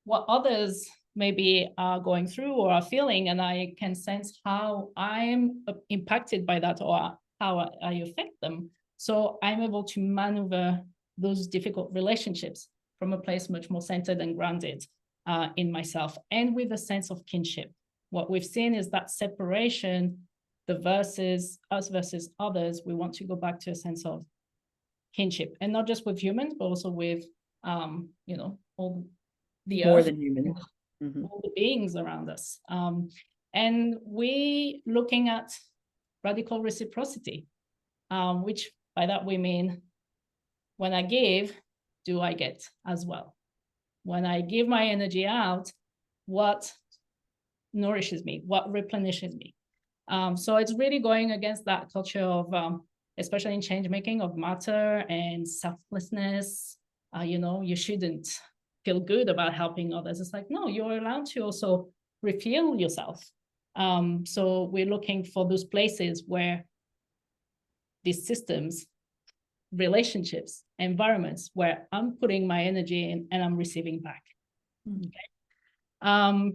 what others maybe are going through or are feeling, and I can sense how I'm impacted by that, or how I affect them. So I'm able to maneuver those difficult relationships from a place much more centered and grounded in myself, and with a sense of kinship. What we've seen is that separation, the versus us versus others, we want to go back to a sense of kinship, and not just with humans, but also with all the More earth, than human. all the beings around us. And we looking at radical reciprocity, which by that we mean, when I give, do I get as well? When I give my energy out, what nourishes me, what replenishes me? So it's really going against that culture of, especially in change making, of matter and selflessness. You shouldn't feel good about helping others. It's like, no, you're allowed to also refuel yourself. So we're looking for those places where these systems, relationships, environments, where I'm putting my energy in and I'm receiving back. Okay.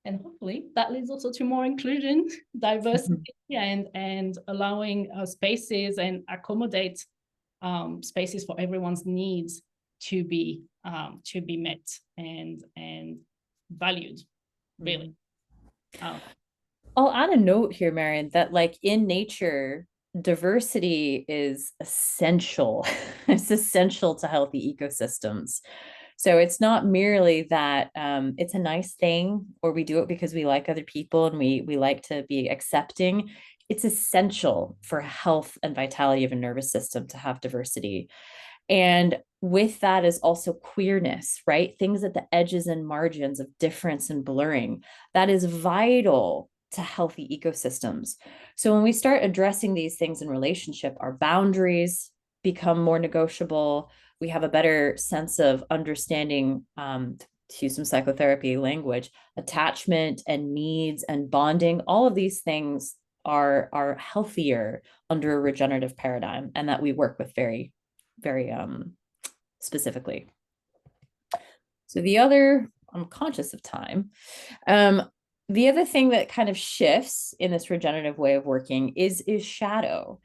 And hopefully that leads also to more inclusion, diversity, and allowing spaces and accommodate spaces for everyone's needs to be met and valued, really. I'll add a note here, Marion, that like in nature, diversity is essential. It's essential to healthy ecosystems. So it's not merely that it's a nice thing, or we do it because we like other people and we like to be accepting. It's essential for health and vitality of a nervous system to have diversity. And with that is also queerness, right? Things at the edges and margins of difference and blurring. That is vital to healthy ecosystems. So when we start addressing these things in relationship, our boundaries become more negotiable. We have a better sense of understanding, to use some psychotherapy language, attachment and needs and bonding. All of these things are healthier under a regenerative paradigm, and that we work with very, very specifically. So the other, I'm conscious of time. The other thing that kind of shifts in this regenerative way of working is shadow.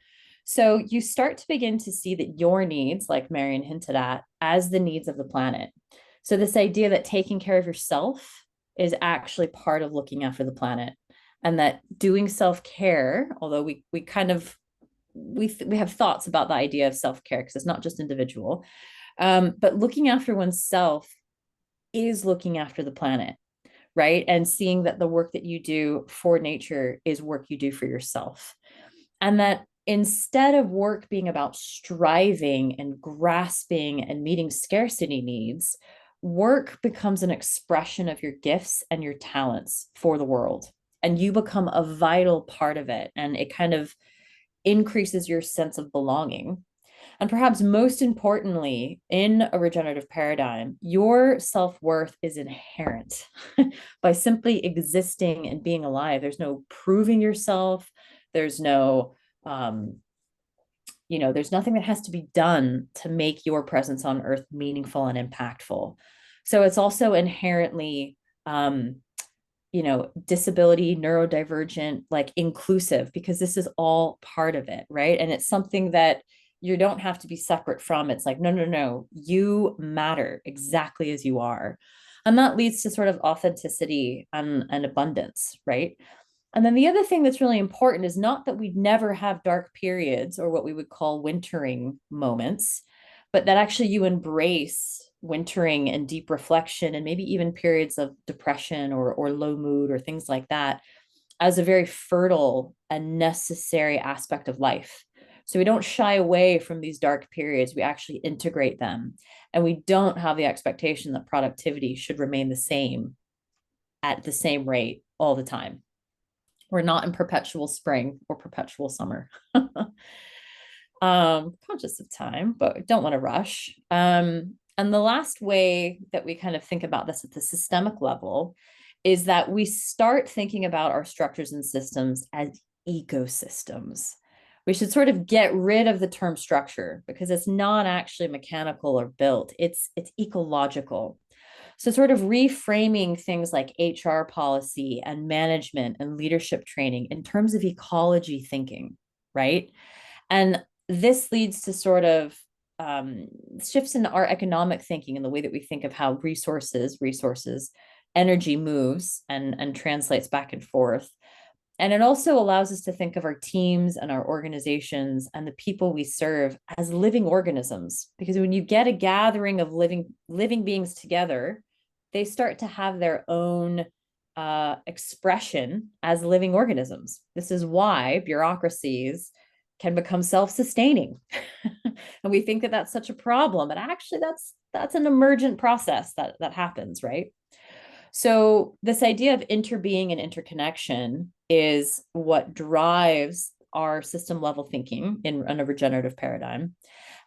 So you start to begin to see that your needs, like Marion hinted at, as the needs of the planet. So this idea that taking care of yourself is actually part of looking after the planet, and that doing self-care, although we have thoughts about the idea of self-care because it's not just individual, but looking after oneself is looking after the planet, right? And seeing that the work that you do for nature is work you do for yourself. And that instead of work being about striving and grasping and meeting scarcity needs, work becomes an expression of your gifts and your talents for the world. And you become a vital part of it. And it kind of increases your sense of belonging. And perhaps most importantly, in a regenerative paradigm, your self-worth is inherent by simply existing and being alive. There's no proving yourself. There's no You know, there's nothing that has to be done to make your presence on earth meaningful and impactful. So it's also inherently, you know, disability, neurodivergent, like inclusive, because this is all part of it, right? And it's something that you don't have to be separate from. It's like, no, no, no, you matter exactly as you are. And that leads to sort of authenticity and abundance, right? And then the other thing that's really important is not that we never have dark periods or what we would call wintering moments, but that actually you embrace wintering and deep reflection and maybe even periods of depression or low mood or things like that as a very fertile and necessary aspect of life. So we don't shy away from these dark periods, we actually integrate them. And we don't have the expectation that productivity should remain the same at the same rate all the time. We're not in perpetual spring or perpetual summer. Conscious of time, but don't want to rush. And the last way that we kind of think about this at the systemic level is that we start thinking about our structures and systems as ecosystems. We should sort of get rid of the term structure because it's not actually mechanical or built. It's ecological. So sort of reframing things like HR policy and management and leadership training in terms of ecology thinking, right? And this leads to sort of shifts in our economic thinking and the way that we think of how resources, energy moves and translates back and forth. And it also allows us to think of our teams and our organizations and the people we serve as living organisms. Because when you get a gathering of living beings together, they start to have their own expression as living organisms. This is why bureaucracies can become self-sustaining. And we think that that's such a problem, but actually that's an emergent process that happens, right? So this idea of interbeing and interconnection is what drives our system level thinking in a regenerative paradigm.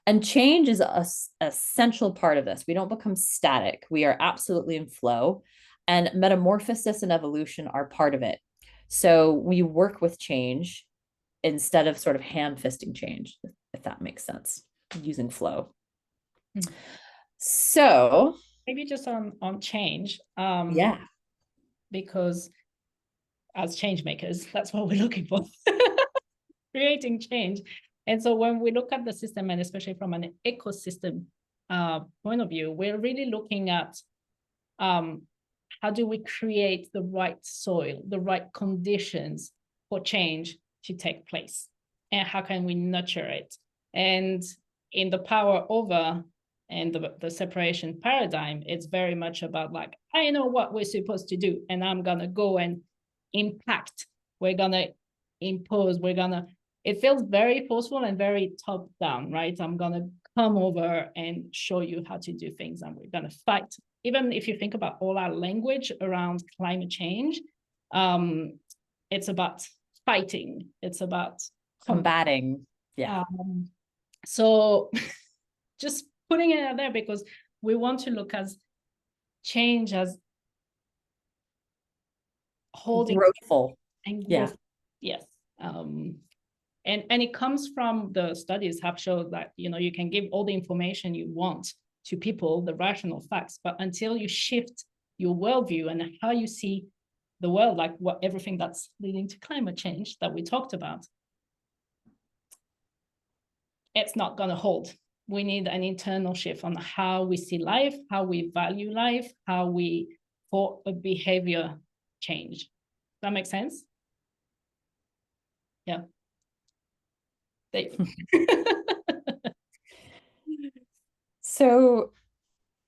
And change is a essential part of this. We don't become static. We are absolutely in flow, and metamorphosis and evolution are part of it. So we work with change instead of sort of ham-fisting change, if that makes sense, using flow. Mm-hmm. So maybe just on change. Yeah. Because as change makers, that's what we're looking for. Creating change. And so when we look at the system, and especially from an ecosystem point of view, we're really looking at how do we create the right soil, the right conditions for change to take place, and how can we nurture it? And in the power over and the separation paradigm, it's very much about like, I know what we're supposed to do, and I'm gonna go and impact. We're gonna impose. It feels very forceful and very top down, right? I'm gonna come over and show you how to do things, and we're gonna fight. Even if you think about all our language around climate change, it's about fighting. It's about combating. Yeah. So just putting it out there, because we want to look as change as holding growthful and growth. Yeah. Yes. And it comes from the studies have shown that, you know, you can give all the information you want to people, the rational facts, but until you shift your worldview and how you see the world, like what everything that's leading to climate change that we talked about, it's not going to hold. We need an internal shift on how we see life, how we value life, how we for a behavior change. Does that make sense? Yeah. So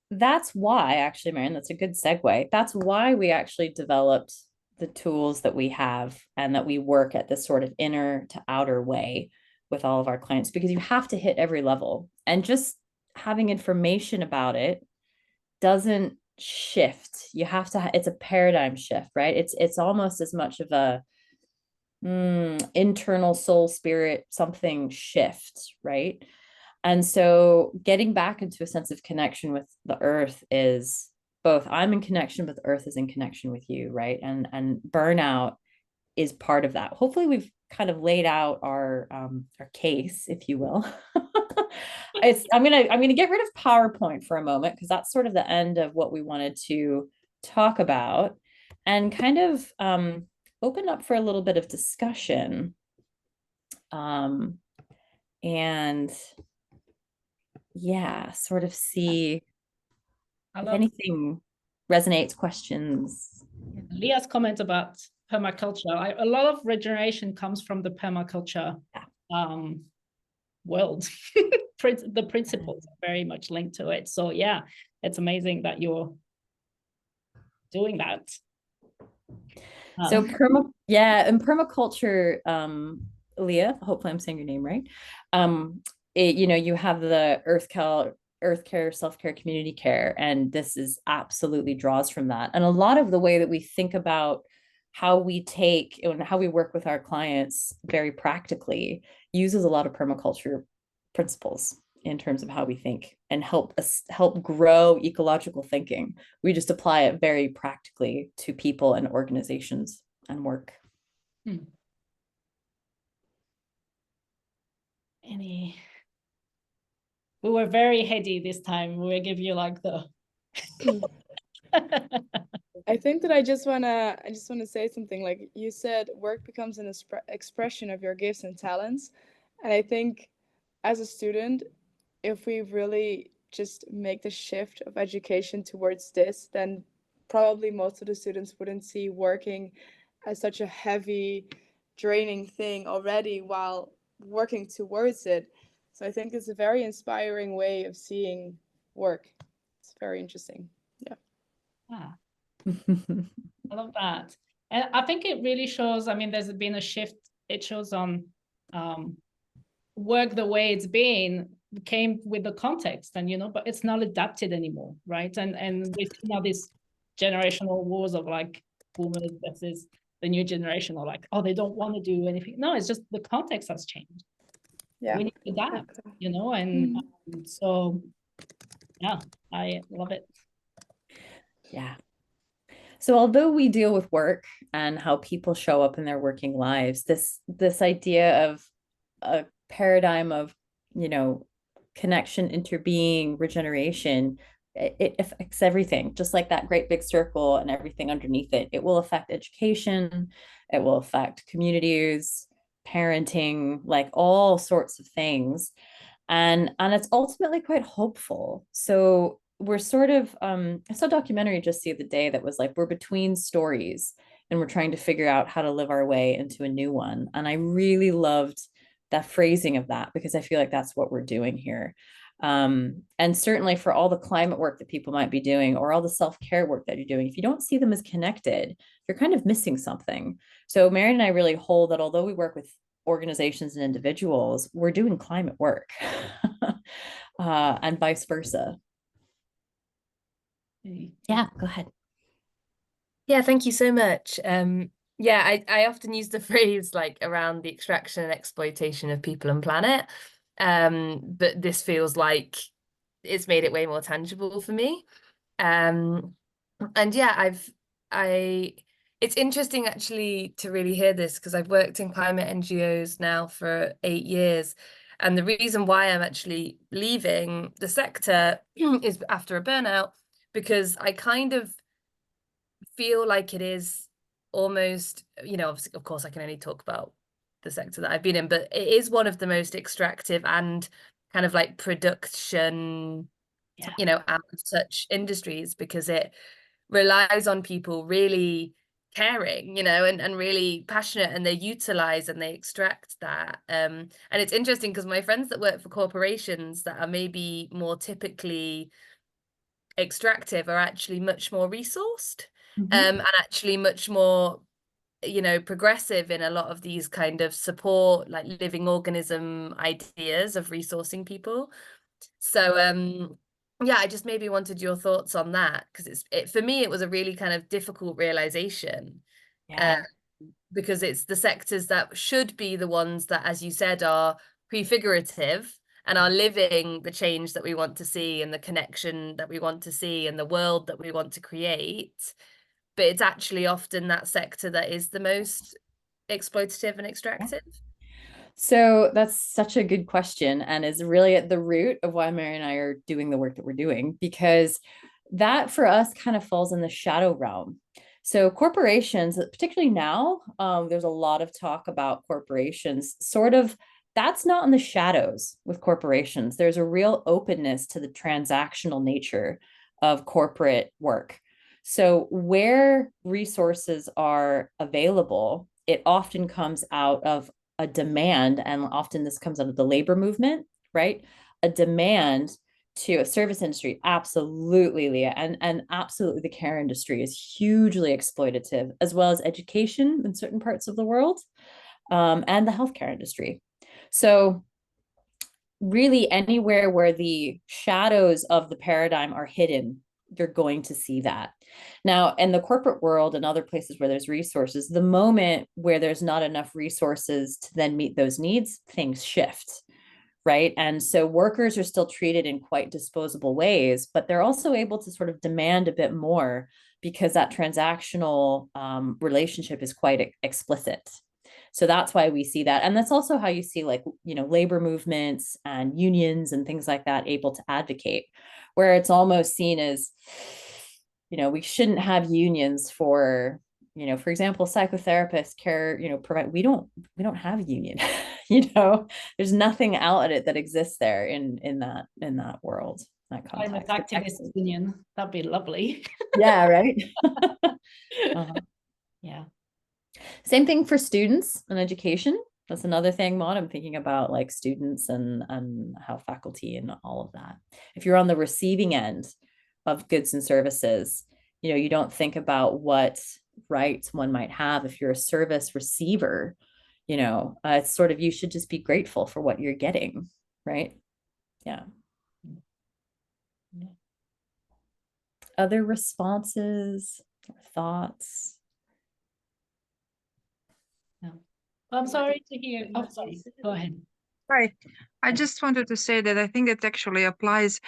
that's why, actually, Marion, that's a good segue. That's why we actually developed the tools that we have and that we work at this sort of inner to outer way with all of our clients, because you have to hit every level, and just having information about it doesn't shift. You have to, it's a paradigm shift, right? It's almost as much of a internal soul spirit, something shift, right? And so getting back into a sense of connection with the earth is both I'm in connection, but the earth is in connection with you, right? And burnout is part of that. Hopefully we've kind of laid out our case, if you will. I'm gonna get rid of PowerPoint for a moment, because that's sort of the end of what we wanted to talk about, and kind of open up for a little bit of discussion. And yeah, sort of see if anything resonates, questions. Leah's comment about permaculture. A lot of regeneration comes from the permaculture world. The principles are very much linked to it. So yeah, it's amazing that you're doing that. So in permaculture, Leah, hopefully I'm saying your name right. You have the earth care, self-care, community care, and this is absolutely draws from that. And a lot of the way that we think about how we take and how we work with our clients very practically uses a lot of permaculture principles in terms of how we think, and help grow ecological thinking. We just apply it very practically to people and organizations and work. We were very heady this time. We'll give you like the I think that I just wanna say something. Like you said, work becomes an expression of your gifts and talents. And I think as a student, if we really just make the shift of education towards this, then probably most of the students wouldn't see working as such a heavy, draining thing already while working towards it. So I think it's a very inspiring way of seeing work. It's very interesting. Yeah. I love that. And I think it really shows, I mean, there's been a shift. It shows on work the way it's been came with the context, and but it's not adapted anymore, right? And we see now this generational wars of like boomers versus the new generation, or like, oh, they don't want to do anything. No, it's just the context has changed. Yeah, we need to adapt, and so yeah, I love it. Yeah. So although we deal with work and how people show up in their working lives, this idea of a paradigm of, connection, interbeing, regeneration, it affects everything, just like that great big circle and everything underneath it. It will affect education, it will affect communities, parenting, like all sorts of things. And it's ultimately quite hopeful. So we're sort of, I saw a documentary just the other day that was like, we're between stories and we're trying to figure out how to live our way into a new one. And I really loved that phrasing of that, because I feel like that's what we're doing here. And certainly for all the climate work that people might be doing, or all the self-care work that you're doing, if you don't see them as connected, you're kind of missing something. So Marion and I really hold that although we work with organizations and individuals, we're doing climate work and vice versa. Yeah, go ahead. Yeah, thank you so much. Yeah, I often use the phrase like around the extraction and exploitation of people and planet. But this feels like it's made it way more tangible for me. And yeah, it's interesting actually to really hear this, because I've worked in climate NGOs now for 8 years. And the reason why I'm actually leaving the sector is after a burnout, because I kind of feel like it is almost, obviously, of course, I can only talk about the sector that I've been in, but it is one of the most extractive and kind of like production, out of touch industries, because it relies on people really caring, and really passionate, and they utilize and they extract that. And it's interesting because my friends that work for corporations that are maybe more typically extractive are actually much more resourced. And actually much more, progressive in a lot of these kind of support, like living organism ideas of resourcing people. So yeah, I just maybe wanted your thoughts on that, because for me it was a really kind of difficult realization. Because it's the sectors that should be the ones that, as you said, are prefigurative and are living the change that we want to see, and the connection that we want to see, and the world that we want to create. But it's actually often that sector that is the most exploitative and extractive? So that's such a good question, and is really at the root of why Mary and I are doing the work that we're doing, because that for us kind of falls in the shadow realm. So corporations, particularly now, there's a lot of talk about corporations, sort of, that's not in the shadows with corporations. There's a real openness to the transactional nature of corporate work. So where resources are available, it often comes out of a demand, and often this comes out of the labor movement, right? A demand to a service industry, absolutely, Leah, and absolutely the care industry is hugely exploitative, as well as education in certain parts of the world, and the healthcare industry. So really anywhere where the shadows of the paradigm are hidden, you're going to see that. Now, in the corporate world and other places where there's resources, the moment where there's not enough resources to then meet those needs, things shift, right? And so workers are still treated in quite disposable ways, but they're also able to sort of demand a bit more because that transactional relationship is quite explicit. So that's why we see that. And that's also how you see, like, you know, labor movements and unions and things like that able to advocate, where it's almost seen as, you know, we shouldn't have unions for, you know, for example, psychotherapists care, you know, provide, we don't have a union, you know, there's nothing out at it that exists there in that world, that Climate context. activist union, that'd be lovely. Yeah, right. Yeah. Same thing for students and education. That's another thing, Maud. I'm thinking about like students and how faculty and all of that. If you're on the receiving end of goods and services, you know, you don't think about what rights one might have. If you're a service receiver, you know, it's sort of, you should just be grateful for what you're getting, right? Yeah. Other responses or thoughts? No. I'm sorry to hear. Oh, sorry. Go ahead. Right. I just wanted to say that I think it actually applies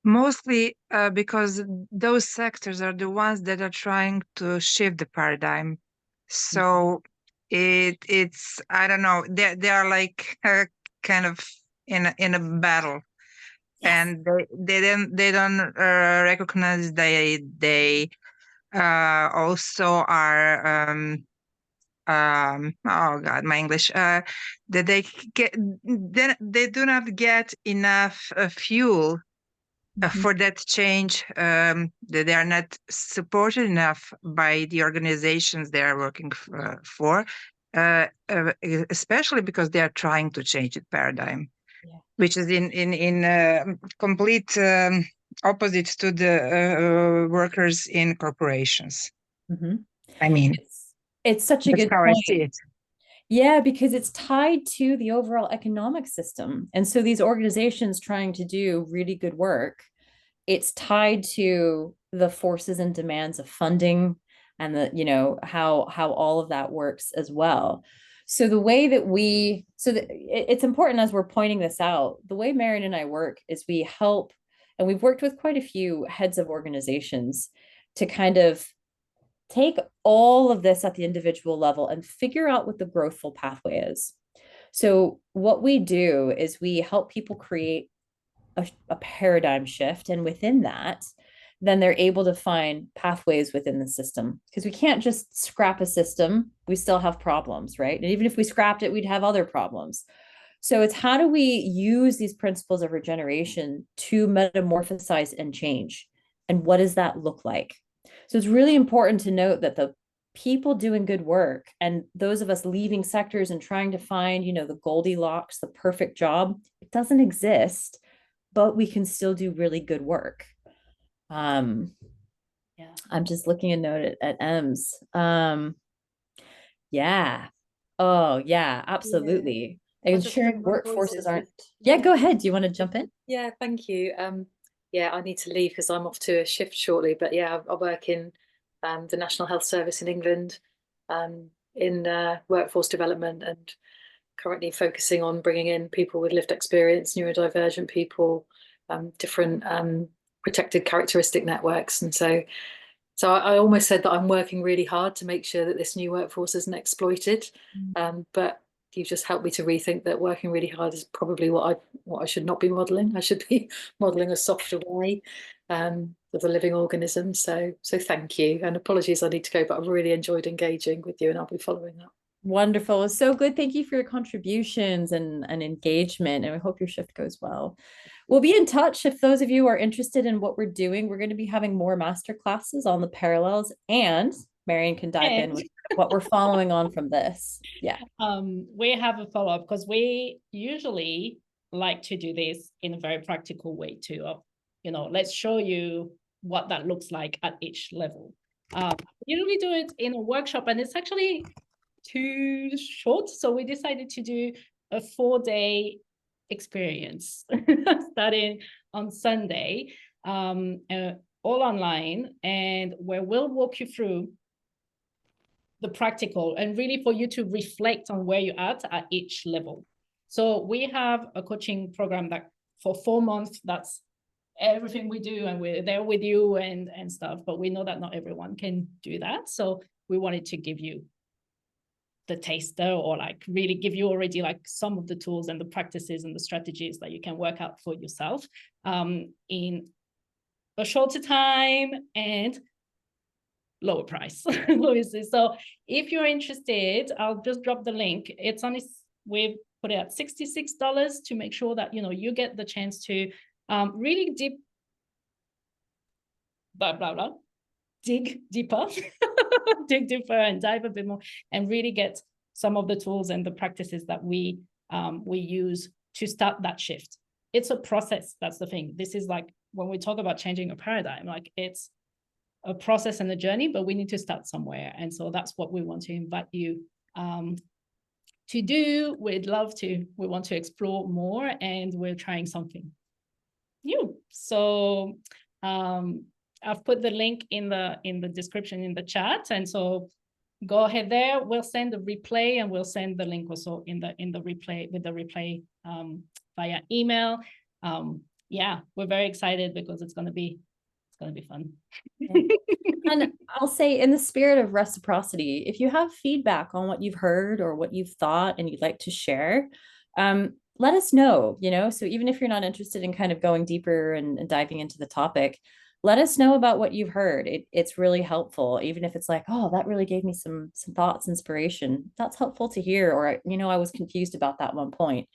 mostly because those sectors are the ones that are trying to shift the paradigm. So it's I don't know, they are like kind of in a battle. Yes. And they don't recognize they also are oh God, my English, that they do not get enough fuel for that change, that they are not supported enough by the organizations they are working for, especially because they are trying to change the paradigm, which is in complete opposite to the workers in corporations. I mean, it's such a good how point. I see it. Yeah, because it's tied to the overall economic system. And so these organizations trying to do really good work, it's tied to the forces and demands of funding and the, you know, how all of that works as well. So the way that it's important as we're pointing this out, the way Marion and I work is we help, and we've worked with quite a few heads of organizations to kind of take all of this at the individual level and figure out what the growthful pathway is. So what we do is we help people create a paradigm shift. And within that, then they're able to find pathways within the system, because we can't just scrap a system. We still have problems, right? And even if we scrapped it, we'd have other problems. So it's how do we use these principles of regeneration to metamorphosize and change? And what does that look like? So it's really important to note that the people doing good work and those of us leaving sectors and trying to find, you know, the Goldilocks, the perfect job, it doesn't exist, but we can still do really good work. I'm just looking a note at Ems. Yeah. Oh, yeah, absolutely. Yeah. Ensuring workforces aren't. Yeah, go ahead. Do you want to jump in? Yeah, thank you. Yeah, I need to leave because I'm off to a shift shortly. But yeah, I work in the National Health Service in England, in workforce development, and currently focusing on bringing in people with lived experience, neurodivergent people, different protected characteristic networks. And so So I almost said that I'm working really hard to make sure that this new workforce isn't exploited. But you've just helped me to rethink that working really hard is probably what I should not be modeling. I should be modeling a softer way of the living organism. So thank you, and apologies, I need to go, but I've really enjoyed engaging with you, and I'll be following up. Wonderful. It's so good. Thank you for your contributions and engagement. And we hope your shift goes well. We'll be in touch if those of you are interested in what we're doing. We're going to be having more masterclasses on the parallels, and Marion can dive in with what we're following on from this. Yeah. We have a follow-up because we usually like to do this in a very practical way too. Let's show you what that looks like at each level. Usually do it in a workshop, and it's actually too short, so we decided to do a 4-day experience starting on Sunday, all online, and where we'll walk you through the practical and really for you to reflect on where you're at each level. So we have a coaching program that for 4 months, that's everything we do, and we're there with you and stuff, but we know that not everyone can do that. So we wanted to give you the taster, or like really give you already like some of the tools and the practices and the strategies that you can work out for yourself in a shorter time and lower price, obviously. So if you're interested, I'll just drop the link. It's only, we've put it at $66 to make sure that you get the chance to really dig deeper dig deeper and dive a bit more, and really get some of the tools and the practices that we use to start that shift. It's a process. That's the thing. This is like when we talk about changing a paradigm, like it's a process and a journey, but we need to start somewhere. And so that's what we want to invite you to do. We want to explore more, and we're trying something new. So I've put the link in the description in the chat, and so go ahead there. We'll send the replay, and we'll send the link also in the replay, with the replay via email. Yeah, we're very excited because it's gonna be fun. Yeah. And I'll say, in the spirit of reciprocity, if you have feedback on what you've heard or what you've thought and you'd like to share, let us know. So even if you're not interested in kind of going deeper and diving into the topic, let us know about what you've heard. It's really helpful, even if it's like, oh, that really gave me some thoughts, inspiration. That's helpful to hear. Or, I was confused about that one point.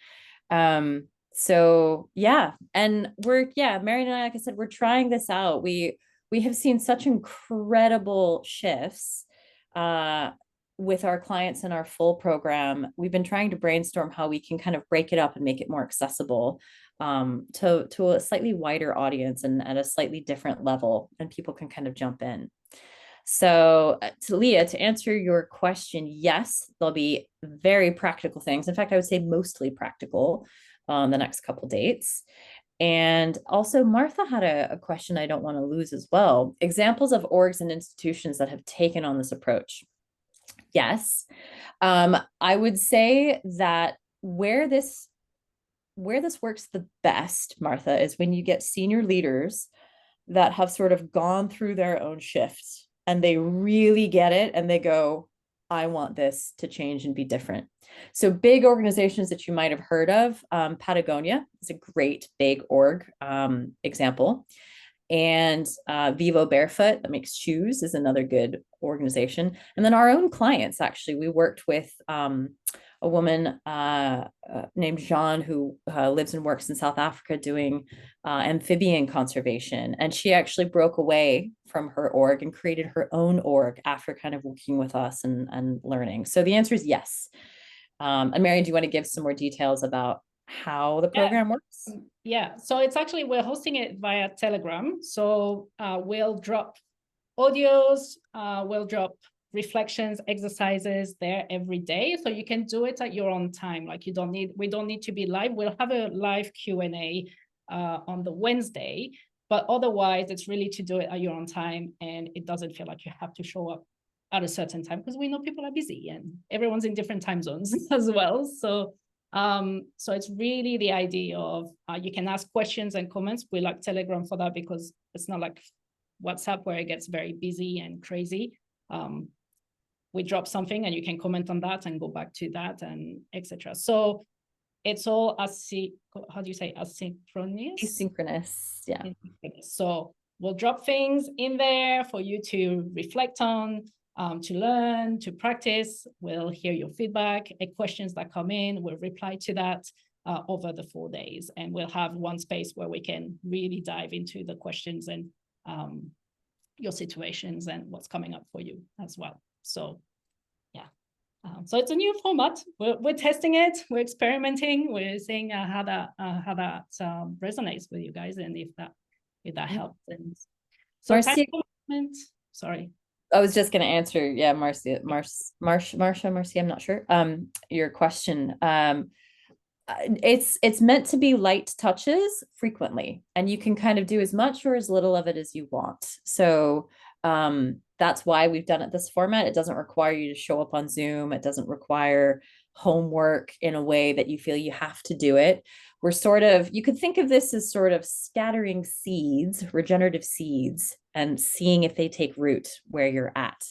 So yeah, and Marion and I, like I said, we're trying this out. We have seen such incredible shifts with our clients in our full program. We've been trying to brainstorm how we can kind of break it up and make it more accessible to a slightly wider audience and at a slightly different level, and people can kind of jump in. So to Leah, to answer your question, yes, there'll be very practical things. In fact, I would say mostly practical on the next couple dates. And also Martha had a question I don't want to lose as well. Examples of orgs and institutions that have taken on this approach. Yes, I would say that where this works the best, Martha, is when you get senior leaders that have sort of gone through their own shifts and they really get it and they go, I want this to change and be different. So big organizations that you might have heard of, Patagonia is a great big org example. And Vivo Barefoot, that makes shoes, is another good organization. And then our own clients, actually, we worked with a woman named Jean, who lives and works in South Africa doing amphibian conservation. And she actually broke away from her org and created her own org after kind of working with us and learning. So the answer is yes. And Marion, do you want to give some more details about how the program works? Yeah, so it's actually, we're hosting it via Telegram. So we'll drop audios, we'll drop reflections, exercises there every day. So you can do it at your own time. Like we don't need to be live. We'll have a live Q&A on the Wednesday, but otherwise it's really to do it at your own time. And it doesn't feel like you have to show up at a certain time, because we know people are busy and everyone's in different time zones as well. So it's really the idea of you can ask questions and comments. We like Telegram for that because it's not like WhatsApp where it gets very busy and crazy. We drop something and you can comment on that and go back to that and etc. So it's all how do you say asynchronous? Asynchronous, yeah. So we'll drop things in there for you to reflect on, to learn, to practice. We'll hear your feedback, questions that come in, we'll reply to that over the 4 days. And we'll have one space where we can really dive into the questions and your situations and what's coming up for you as well. So yeah, so it's a new format. We're testing it, we're experimenting, we're seeing how that resonates with you guys, and if that helps. And so Marcia, sorry. I was just going to answer, yeah, Marcia, I'm not sure. Your question. It's meant to be light touches frequently, and you can kind of do as much or as little of it as you want. So that's why we've done it this format. It doesn't require you to show up on Zoom. It doesn't require homework in a way that you feel you have to do it. We're sort of, you could think of this as sort of scattering seeds, regenerative seeds, and seeing if they take root where you're at.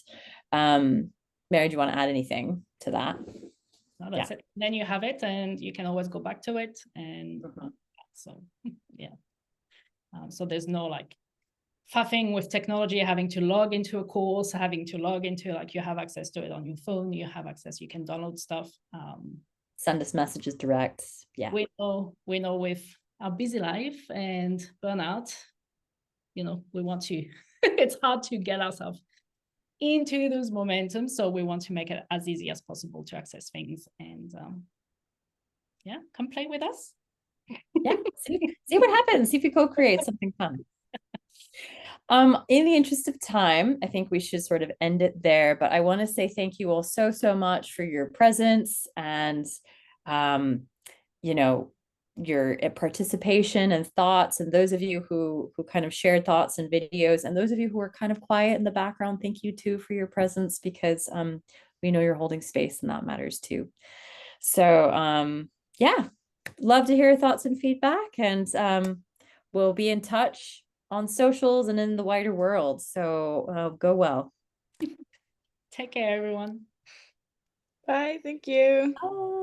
Mary, do you want to add anything to that? No, that's it. Then you have it and you can always go back to it. And so, yeah. So there's no like faffing with technology, having to log into a course, having to log into, like, you have access to it on your phone, you have access, you can download stuff. Send us messages direct. Yeah. We know with our busy life and burnout, we want to, it's hard to get ourselves into those momentum. So we want to make it as easy as possible to access things. And yeah, come play with us. Yeah, see what happens. See if you co-create something fun. In the interest of time, I think we should sort of end it there, but I want to say thank you all so much for your presence and, your participation and thoughts, and those of you who kind of shared thoughts and videos, and those of you who are kind of quiet in the background, thank you too for your presence, because we know you're holding space and that matters too. So yeah, love to hear your thoughts and feedback, and we'll be in touch on socials and in the wider world. So go well. Take care, everyone. Bye. Thank you. Bye.